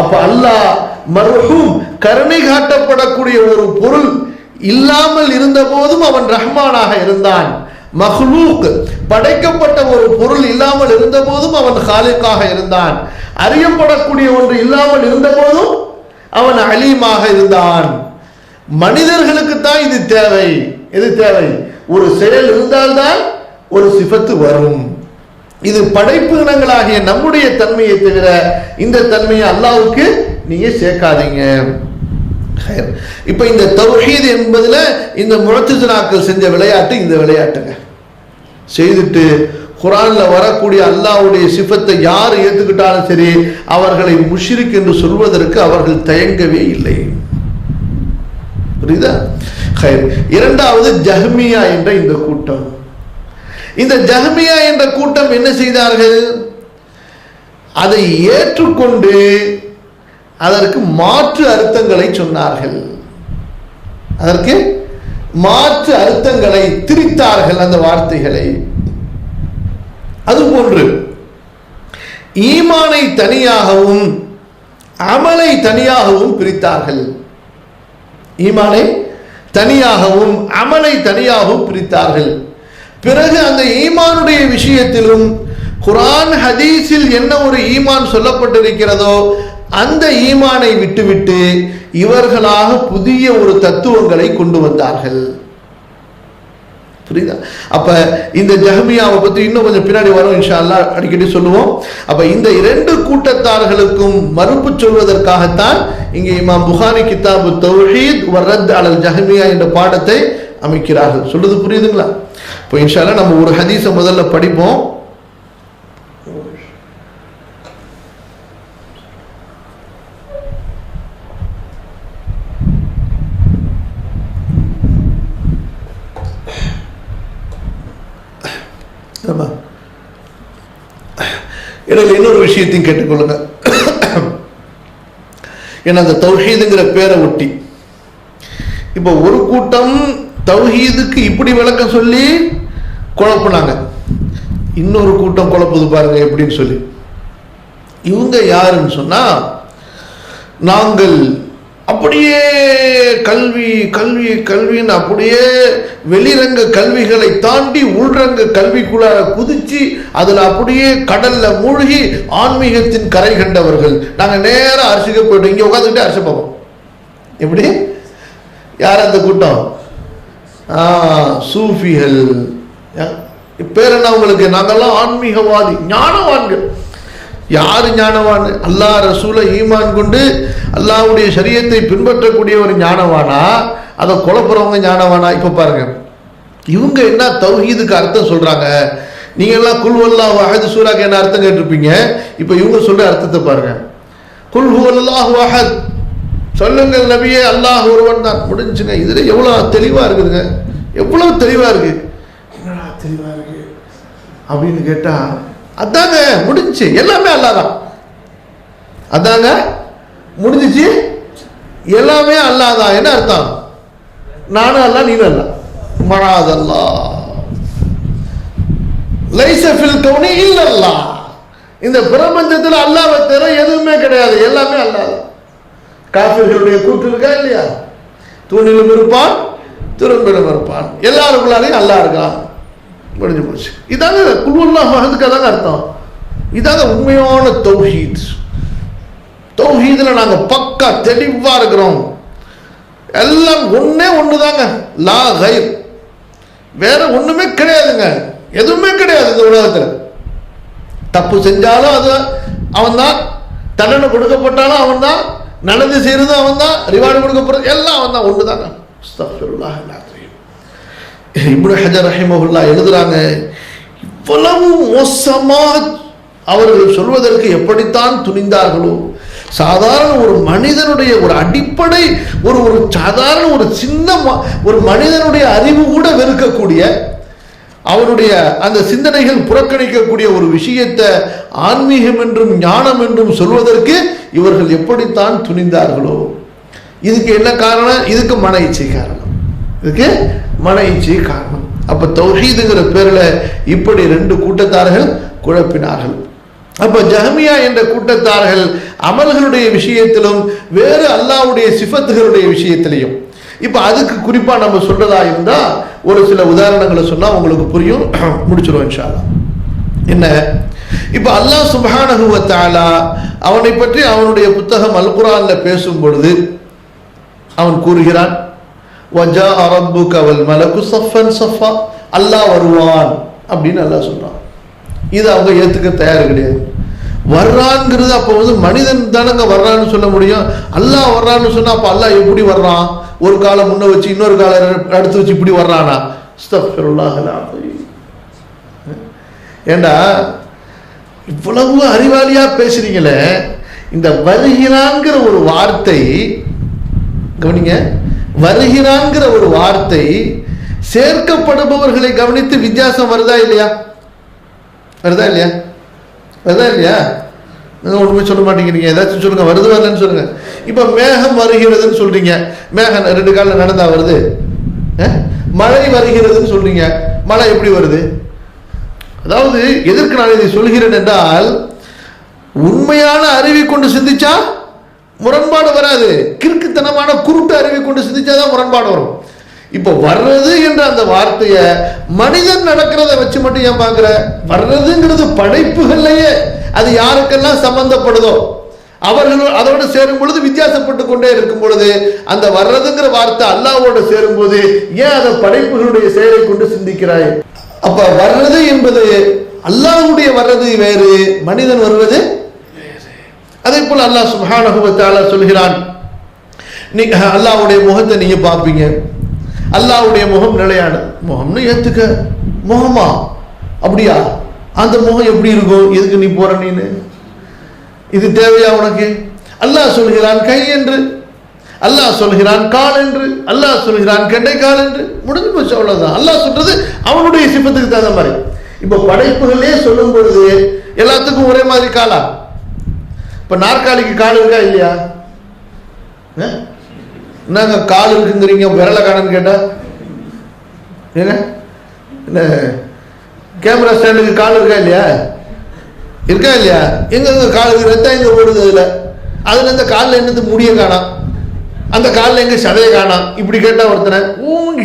அப்ப அல்லாஹ் மர்ஹூம், கருணை காட்டப்படக்கூடிய ஒரு பொருள் இல்லாமல் இருந்த போதும் அவன் ரஹ்மானாக இருந்தான். மஹ்லூக், படைக்கப்பட்ட ஒரு பொருள் இல்லாமல் இருந்த போதும் அவன் காலிக்காக இருந்தான். அறியப்படக்கூடிய ஒன்று இல்லாமல் இருந்த போதும் அவன் அலீமாக இருந்தான். மனிதர்களுக்கு தான் இது தேவை. எது தேவை? ஒரு செயல் இருந்தால்தான் ஒரு சிஃபத்து வரும். இது படைப்பு இனங்களாகிய நம்முடைய தன்மையை தவிர இந்த தன்மையை அல்லாஹ்வுக்கு நீங்க சேர்க்காதீங்க. இப்ப இந்த தௌஹீத் என்பதுல இந்த முஅத்தஸிலாக்கள் செஞ்ச விளையாட்டு இந்த விளையாட்டுங்க. செய்துட்டு குர்ஆன்ல வரக்கூடிய அல்லாஹ்வுடைய சிஃபத்தை யார் ஏத்துக்கிட்டாலும் சரி அவர்களை முஷ்ரிக் என்று சொல்வதற்கு அவர்கள் தயங்கவே இல்லை. புரியுதா? இரண்டாவது ஜஹ்மியா என்ற இந்த கூட்டம். இந்த ஜஹ்மியா என்ற கூட்டம் என்ன செய்தார்கள்? அதை ஏற்றுக்கொண்டு அதற்கு மாற்று அர்த்தங்களை சொன்னார்கள். அதற்கு மாற்று அர்த்தங்களை திரித்தார்கள் அந்த வார்த்தைகளை. அதுபோன்று ஈமானை தனியாகவும் அமலை தனியாகவும் பிரித்தார்கள். ஈமானை தனியாகவும் அமலை தனியாகவும் பிரித்தார்கள். பிறகு அந்த ஈமானுடைய விஷயத்திலும் குர்ஆன் ஹதீஸில் என்ன ஒரு ஈமான் சொல்லப்பட்டிருக்கிறதோ அந்த ஈமானை விட்டுவிட்டு இவர்களாக புதிய ஒரு தத்துவங்களை கொண்டு வந்தார்கள். புரியுதா? அப்ப இந்த ஜஹ்மியாவை பத்தி இன்னும் கொஞ்சம் பின்னாடி வரும் இன்ஷா அல்லாஹ், அடிக்கடி சொல்லுவோம். அப்ப இந்த இரண்டு கூட்டத்தார்களுக்கும் மறுப்பு சொல்வதற்காகத்தான் இங்கே இமாம் புகாரி கிதாபு தௌஹீத் வ ரத் அலல் ஜஹ்மியா என்ற பாடத்தை அமைக்கிறார்கள். சொல்றது புரியுதுங்களா? இப்போ இன்ஷா அல்லாஹ் நம்ம ஒரு ஹதீஸை முதல்ல படிப்போம். இடையில இன்னொரு விஷயத்தையும் கேட்டுக்கொள்ளுங்க. ஏன்னா அந்த தௌஹீதுங்கிற பேரை ஒட்டி இப்ப ஒரு கூட்டம் தௌஹீதுக்கு இப்படி விளக்கம் சொல்லி குழப்பினாங்க, இன்னொரு கூட்டம் குழப்புது பாருங்க எப்படின்னு சொல்லி. இவங்க யாருன்னு சொன்னா, நாங்கள் அப்படியே கல்வி கல்வி கல்வின்னு அப்படியே வெளிரங்க கல்விகளை தாண்டி உள்ரங்க கல்விக்குள்ளார குதிச்சு அதுல அப்படியே கடல்ல மூழ்கி ஆன்மீகத்தின் கரை கண்டவர்கள். நாங்க நேரம் அரிசிக்க போயிட்டோம், இங்க உட்காந்துக்கிட்டே அரிசி பார்ப்போம். எப்படி? யார் அந்த கூட்டம்? சூஃபிகள். பேர் என்ன உங்களுக்கு? நாங்கெல்லாம் ஆன்மீகவாதி, ஞானவான்கள். யாரு ஞானவான்? அல்லாஹ் ரசூலை ஈமான் கொண்டு அல்லாஹ்வுடைய ஷரியத்தை பின்பற்றக்கூடிய ஒரு ஞானவானா, அதை குழப்புறவங்க ஞானவானா? இப்ப பாருங்க, இவங்க என்ன தௌஹீதுக்கு அர்த்தம் சொல்றாங்க. நீங்க எல்லாம் குல் வல்லாஹு அஹத் சூராக்கு என்ன அர்த்தம் கேட்டிருப்பீங்க. இப்ப இவங்க சொல்ற அர்த்தத்தை பாருங்க. குல் ஹுவல்லாஹு அஹத், சொல்லுங்கள் நபியே அல்லாஹ் ஒருவன் தான். முடிஞ்சுங்க. இதுல எவ்வளவு தெளிவா இருக்குதுங்க, எவ்வளவு தெளிவா இருக்கு. என்னடா தெளிவா இருக்கு அப்படின்னு கேட்டா, அதாங்க முடிஞ்சு, எல்லாமே அல்லாதான். அதாங்க முடிஞ்சிச்சு, எல்லாமே அல்லாதான். என்ன அர்த்தம்? நானும் அல்ல, நீனும் அல்ல. மனாதல்லா லைஸ ஃபில் கௌனி இல்லல்லாஹ். இந்த பிரபஞ்சத்தில் அல்லாஹ்வை தவிர எதுவுமே கிடையாது, எல்லாமே அல்லாதான். காஃபிர்களுடைய கூற்று இருக்கா இல்லையா? தூணிலும் இருப்பான் துரும்பிலும் இருப்பான், எல்லாருக்குள்ளாரையும் அல்லாஹ் இருக்கான். முடிஞ்சு போச்சு. இதாங்க குல் வல்லாஹு அஹதுக்கு அதாங்க அர்த்தம். இதாங்க உண்மையான தௌஹீத். தௌஹீதுல நாங்க பக்கா தெளிவா இருக்கிறோம். எல்லாம் ஒன்னே ஒண்ணுதாங்க, லா கைர். வேற ஒண்ணுமே கிடையாதுங்க, எதுவுமே கிடையாது இந்த உலகத்துல. தப்பு செஞ்சாலும் அது அவன் தான், தண்டனை கொடுக்கப்பட்டாலும் அவன் தான், நல்லது செய்யறதும் அவன் தான், ரிவார்டு கொடுக்கப்படுறது எல்லாம் அவன் தான். ஒண்ணுதாங்க. அஸ்தக்ஃபிருல்லாஹ். இப்னு ஹஜர் ரஹிமஹுல்லாஹ் எழுதுறாங்க, இவ்வளவு மோசமாக அவர்கள் சொல்வதற்கு எப்படித்தான் துணிந்தார்களோ. சாதாரண ஒரு மனிதனுடைய ஒரு அடிப்படை ஒரு சாதாரண ஒரு சின்ன ஒரு மனிதனுடைய அறிவு கூட வெறுக்கக்கூடிய, அவருடைய அந்த சிந்தனைகள் புறக்கணிக்கக்கூடிய ஒரு விஷயத்தை ஆன்மீகம் என்றும் ஞானம் என்றும் சொல்வதற்கு இவர்கள் எப்படித்தான் துணிந்தார்களோ. இதுக்கு என்ன காரணம்? இதுக்கு மன இச்சை காரணம். இதுக்கு மன இச்சை காரணம். அப்ப தௌஹீதுங்கிற பேர்ல இப்படி ரெண்டு கூட்டத்தார்கள் குழப்பினார்கள். அப்ப ஜஹ்மியா என்ற கூட்டத்தார்கள் அமல்களுடைய விஷயத்திலும் வேறு அல்லாஹ்வுடைய சிஃபத்துகளுடைய விஷயத்திலையும். இப்ப அதுக்கு குறிப்பா நம்ம சொல்றதா இருந்தா ஒரு சில உதாரணங்களை சொன்னா உங்களுக்கு புரியும். முடிச்சிருவோம் இன்ஷா அல்லாஹ். என்ன? இப்ப அல்லாஹ் சுப்ஹானஹு வ தஆலா அவனை பற்றி அவனுடைய புத்தகம் அல் குர்ஆன்ல பேசும் பொழுது அவன் கூறுகிறான், வஜாஅ ரப்புக வல் மலக்கு ஸஃபன் ஸஃபா, அல்லாஹ் வருவான் அப்படின்னு அல்லாஹ் சொல்றான். இது அவங்க ஏத்துக்க தயார் கிடையாது. வர்றான்ங்கிறது அப்போ மனிதன் தானங்க வர்றான்னு சொல்ல முடியும். அல்லாஹ் வர்றான்னு சொன்னா அப்ப அல்லாஹ் எப்படி வர்றான்? ஒரு காலை முன்ன வச்சு இன்னொரு காலை அடுத்து வச்சு இப்படி வர்றானா? அஸ்தக்ஃபிருல்லாஹ் அல்-அஸீம். ஏண்டா இவ்வளவு அறிவாளியா பேசுறீங்களே, இந்த வருகிறான்கிற ஒரு வார்த்தை கவனிங்க, வருகிறான்கிற ஒரு வார்த்தை சேர்க்கப்படுபவர்களை கவனித்து வித்தியாசம் வருதா இல்லையா? வருதா இல்லையா? வருதா இல்லையா? ஒன்றுமே சொல்ல மாட்டேங்கிறீங்க, ஏதாச்சும் சொல்லுங்க, வருது வரலன்னு சொல்லுங்க. இப்போ மேகம் வருகிறதுன்னு சொல்றீங்க, மேகம் 2 காலில் நடந்தா வருது. மழை வருகிறதுன்னு சொல்றீங்க, மழை எப்படி வருது? அதாவது எதற்கு நான் இதை சொல்கிறேன் என்றால், உண்மையான அறிவை கொண்டு சிந்திச்சா முரண்பாடு வராது, கிறுக்குத்தனமான குருட்டு அறிவை கொண்டு சிந்திச்சாதான் முரண்பாடு வரும். இப்போ வர்றது என்ற அந்த வார்த்தையை மனிதன் நடக்கிறத வச்சு மட்டும் ஏன் பார்க்கிற? வர்றதுங்கிறது படைப்புகள்லயே அது யாருக்கெல்லாம் சம்பந்தப்படுதோ அவர்கள் அதோடு சேரும் பொழுது வித்தியாசப்பட்டு கொண்டே இருக்கும் பொழுது, அந்த வர்றதுங்கிற வார்த்தை அல்லாஹ்வோடு சேரும் போது ஏன் அதை படைப்புகளுடைய செயலை கொண்டு சிந்திக்கிறாய்? அப்ப வர்றது என்பது அல்லாஹ்வுடைய வர்றது வேறு, மனிதன் வருவது. அதே போல அல்லாஹ் சுப்ஹானஹு வ தஆலா சொல்கிறான், அல்லாஹ்வுடைய முகத்தை நீங்க பார்ப்பீங்க, அல்லாஹ்வுடைய முகம் நிலையானது. முகம்னு ஏத்துக்க, முகமா அப்படியா? அந்த முகம் எப்படி இருக்கும்? எதுக்கு நீ போற? நீனு இது தேவையா உனக்கு? அல்லாஹ் சொல்கிறான் கை என்று, அல்லாஹ் சொல்கிறான் கால் என்று, அல்லாஹ் சொல்கிறான் கெண்டைக்கால் என்று, முடிஞ்சு போச்சு, அவ்வளவுதான். அல்லாஹ் சொல்றது அவனுடைய சிப்பத்துக்கு தகுந்த மாதிரி. இப்ப படைப்புகளே சொல்லும் பொழுது எல்லாத்துக்கும் ஒரே மாதிரி காலா? இப்ப நாற்காலிக்கு கால் இருக்கா இல்லையா? என்னங்க கால் இருக்குங்கிறீங்க, விரல காணன்னு கேட்டா என்ன? கேமரா ஸ்டாண்டுக்கு கால் இருக்கா இல்லையா? இருக்கா இல்லையா? எங்க கால் ரத்தம் எங்க ஓடுது? அதுல இந்த காலில் என்னது முடிய காணாம், அந்த காலில் எங்க சதையை காணாம். இப்படி கேட்டா ஒருத்தனை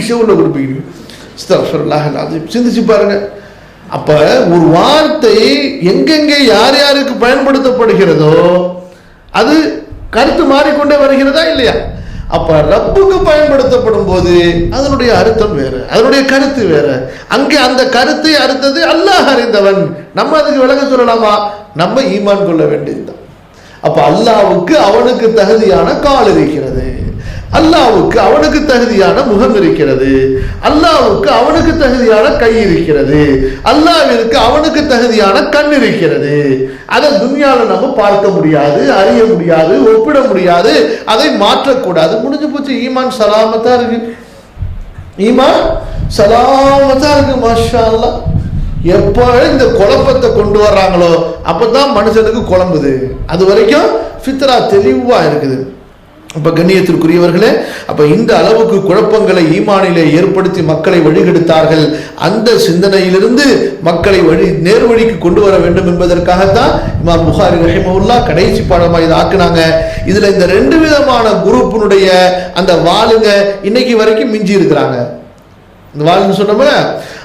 ஷூவில் கொடுப்பீங்க. சிந்திச்சு பாருங்க. அப்ப ஒரு வார்த்தை எங்கெங்கே யார் யாருக்கு பயன்படுத்தப்படுகிறதோ அது கருத்து மாறிக்கொண்டே வருகிறதா இல்லையா? அப்ப ரப்புக்கு பயன்படுத்தப்படும் போது அதனுடைய அர்த்தம் வேற, அதனுடைய கருத்து வேற. அங்கே அந்த கருத்தை அறுத்தது அல்லாஹ் அறிந்தவன். நம்ம அதுக்கு விளக்க சொல்லலாமா? நம்ம ஈமான் கொள்ள வேண்டியதுதான். அப்ப அல்லாஹ்வுக்கு அவனுக்கு தகுதியான கால் இருக்கிறது, அல்லாஹ்வுக்கு அவனுக்கு தகுதியான முகம் இருக்கிறது, அல்லாஹ்வுக்கு அவனுக்கு தகுதியான கை இருக்கிறது, அல்லாஹ்விற்கு அவனுக்கு தகுதியான கண் இருக்கிறது. அதை துன்யால நம்ம பார்க்க முடியாது, அறிய முடியாது, ஒப்பிட முடியாது, அதை மாற்றக்கூடாது. முடிஞ்சு போச்சு. ஈமான் சலாமத்தா இருக்கு, ஈமான் சலாமத்தா இருக்கு. மாஷா அல்லாஹ். எப்ப இந்த குழப்பத்தை கொண்டு வர்றாங்களோ அப்பதான் மனுஷனுக்கு குழம்புது. அது வரைக்கும் ஃபித்ரா தெளிவா இருக்குது. அப்ப கண்ணியத்திற்குரியவர்களே, அப்ப இந்த அளவுக்கு குழப்பங்களை ஈமானிலே ஏற்படுத்தி மக்களை வழிகெடுத்தார்கள். அந்த சிந்தனையிலிருந்து மக்களை நேர்வழிக்கு கொண்டு வர வேண்டும் என்பதற்காகத்தான் இமாம் புகாரி ரஹிமஹுல்லாஹ் கடைசி பாடமா இதை ஆக்குனாங்க. இதுல இந்த 2 விதமான குரூப்பினுடைய அந்த வாளுங்க இன்னைக்கு வரைக்கும் மிஞ்சி இருக்கிறாங்க. இந்த வாழ்ன்னு சொன்னோம்ல,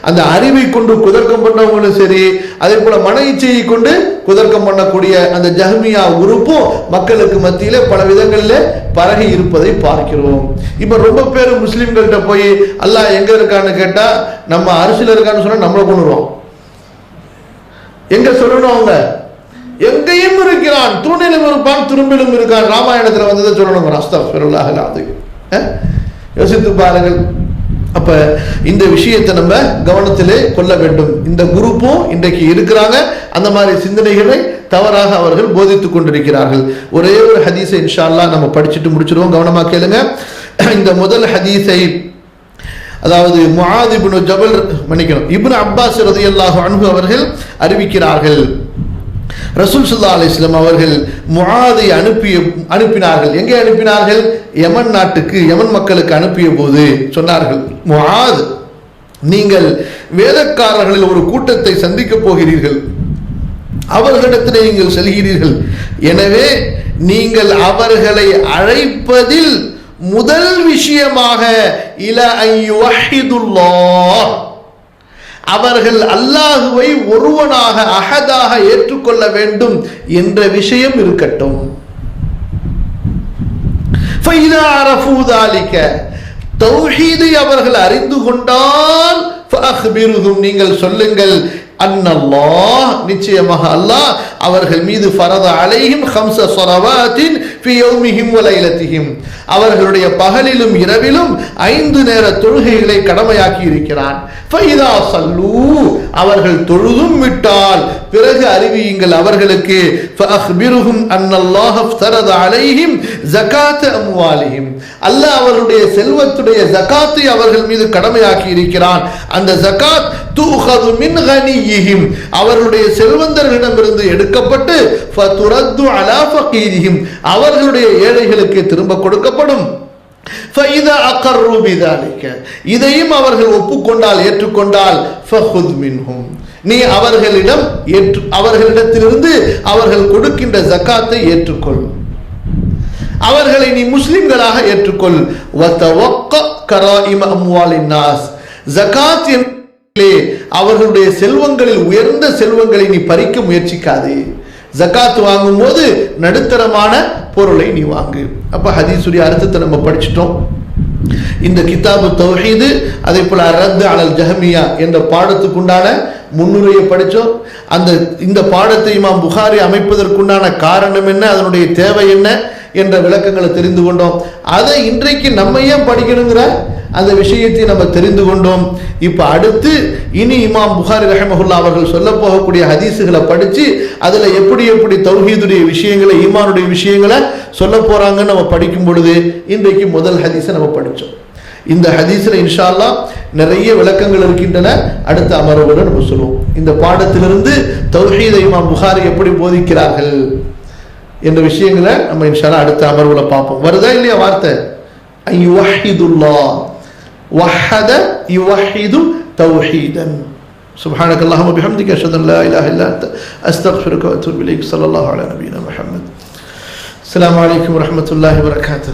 அந்த அறிவை கொண்டு குதர்க்கம் பண்ணவங்களும் சரி, அதே போல மன இச்சையை கொண்டு குதர்க்கம் பண்ணக்கூடிய அந்த ஜஹ்மியா குரூப்பும் மக்களுக்கு மத்தியிலே பல விதங்களில் பரகி இருப்பதை பார்க்கிறோம். இப்ப ரொம்ப பேர் முஸ்லிம்கள்ட்ட போய் அல்லாஹ் எங்க இருக்கான்னு கேட்டா, நம்ம அரிசியில் இருக்கான்னு சொன்னா நம்மளை கொண்டுருவோம். எங்க சொல்லணும்? அவங்க எங்கேயும் இருக்கிறான், தூணிலும் இருப்பான், துரும்பிலும் இருக்கான். ராமாயணத்துல வந்ததை சொல்லணும். அஸ்தக்ஃபிருல்லாஹ் அல்-அஸீம். யோசித்து பாருங்கள். அப்ப இந்த விஷயத்தை நம்ம கவனத்திலே கொள்ள வேண்டும். இந்த குரூப்பும் இன்றைக்கு இருக்கிறாங்க. அந்த மாதிரி சிந்தனைகளை தவறாக அவர்கள் போதித்துக் கொண்டிருக்கிறார்கள். ஒரே ஒரு ஹதீஸை இன்ஷா அல்லாஹ் நம்ம படிச்சுட்டு முடிச்சிருவோம். கவனமா கேளுங்க. இந்த முதல் ஹதீஸை, அதாவது முஆத் இப்னு ஜபல் இப்னு அப்பாஸ் ரலியல்லாஹு அன்ஹு அவர்கள் அறிவிக்கிறார்கள். ரசூல் ஸல்லல்லாஹு அலைஹி வஸல்லம் அவர்கள் முஆதை அனுப்பினார்கள். எங்கே அனுப்பினார்கள்? யமன் நாட்டுக்கு, யமன் மக்களுக்கு அனுப்பிய போது சொன்னார்கள், முஆத், நீங்கள் வேதக்காரர்களில் ஒரு கூட்டத்தை சந்திக்க போகிறீர்கள், அவர்களிடத்தில் நீங்கள் செல்கிறீர்கள். எனவே நீங்கள் அவர்களை அழைப்பதில் முதல் விஷயமாக இலா அய்யுஹிதுல்லாஹ், அவர்கள் அல்லாஹுவை ஒருவனாக அஹதாக ஏற்றுக்கொள்ள வேண்டும் என்ற விஷயம் இருக்கட்டும். ஃபைதா அரஃபூ ذلك, தௌஹீதை அவர்கள் அறிந்து கொண்டால் ஃபஅக்பிருஹும், நீங்கள் சொல்லுங்கள், அன்னல்லாஹ், நிச்சயமாக அல்லாஹ் அவர்கள் மீது ஃபரத அலைஹிம் 5 ஸலவாத்தின் ஃபீ யௌமிஹிம் வ லைலத்திஹிம், அவர்களுடைய பகலிலும் இரவிலும் 5 நேர தொழுகைகளை கடமையாக்கி இருக்கிறான். ஃபைதா ஸல்லூ, அவர்கள் தொழுதும் விட்டால் பிறகு அறிவியுங்கள் அவர்களுக்கு, ஃபஅக்பிருஹும் அன்னல்லாஹ் ஃபரத அலைஹிம் ஸகாத் அம்வாலிஹிம், அல்லாஹ் அவர்களுடைய செல்வத்துடைய ஜகாத்தை அவர்கள் மீது கடமையாக்கி இருக்கிறான். அந்த ஜகாத் துஹது மின் கனியிஹிம், அவர்களுடைய செல்வந்தர்களிடமிருந்து எடுக்கப்பட்டு ஃபதுரத்து அலா ஃபகீரிஹிம், அவர்களுடைய ஏழைகளுக்கு திரும்ப கொடுக்கப்படும். ஃபஇதா அகர்ரு பிதாலிக, இதையும் அவர்கள் ஒப்புக்கொண்டால் ஏற்றுக்கொண்டால் ஃபஹுத் மின்ஹும், நீ அவர்களிடத்திலிருந்து அவர்கள் கொடுக்கின்ற ஜகாத்தை ஏற்றுக்கொள், அவர்களை நீ முஸ்லிம்களாக ஏற்றுக்கொள். வதவக்க கராயிம அம்வாலின் நாஸ், ஜகாத் என்பதிலே அவர்களுடைய செல்வங்களில் உயர்ந்த செல்வங்களை நீ பறிக்க முயற்சிக்காதே. ஜகாத் வாங்கும் போது நடுத்தரமான பொருளை நீ வாங்கு. அப்ப ஹதீஸுடைய அர்த்தத்தை நம்ம படிச்சிட்டோம். இந்த கிதாபு தௌஹீது, அதே போல ரத் அலல் ஜஹமியா என்ற பாடத்துக்குண்டான முன்னுரையை படித்தோம். இந்த பாடத்தை இமாம் புகாரி அமைப்பதற்குண்டான காரணம் என்ன, அதனுடைய தேவை என்ன என்ற விளக்கங்களை தெரிந்து கொண்டோம். அதை இன்றைக்கு நம்ம ஏன் படிக்கணுங்கிற அந்த விஷயத்தை நம்ம தெரிந்து கொண்டோம். இப்ப அடுத்து இனி இமாம் புகாரி ரஹ்மஹுல்லாஹ் அவர்கள் சொல்ல போகக்கூடிய ஹதீஸுகளை படிச்சு அதுல எப்படி எப்படி தௌஹீதுடைய விஷயங்களை, ஈமானுடைய விஷயங்களை சொல்ல போறாங்கன்னு நம்ம படிக்கும் பொழுது இன்றைக்கு முதல் ஹதீஸை நம்ம படிச்சோம். இந்த ஹதீஸ்ல இன்ஷா அல்லாஹ் நிறைய விளக்கங்கள் இருக்கின்றன. அடுத்த அமர்வுல நம்ம சொல்லுவோம். இந்த பாடத்திலிருந்து தௌஹீதை இமாம் புகாரி எப்படி போதிக்கிறார்கள் என்ற விஷயங்களை நம்ம இன்ஷா அல்லாஹ் அடுத்த அமர்வுல பார்ப்போம். வருதா இல்லையா வார்த்தை? யுவஹிதுல்லாஹ், வஹத யுவஹிது தௌஹீதன். சுப்ஹானக அல்லாஹும்ம பிஹம்திக அஷ்ஹது அன் லா இலாஹ இல்லா அன்த அஸ்தக்ஃபிருக வ அத்தூபு இலைக். ஸல்லல்லாஹு அலா நபியினா முஹம்மத். அஸ்ஸலாமு அலைக்கும் வரஹ்மத்துல்லாஹி வபரகாத்துஹு.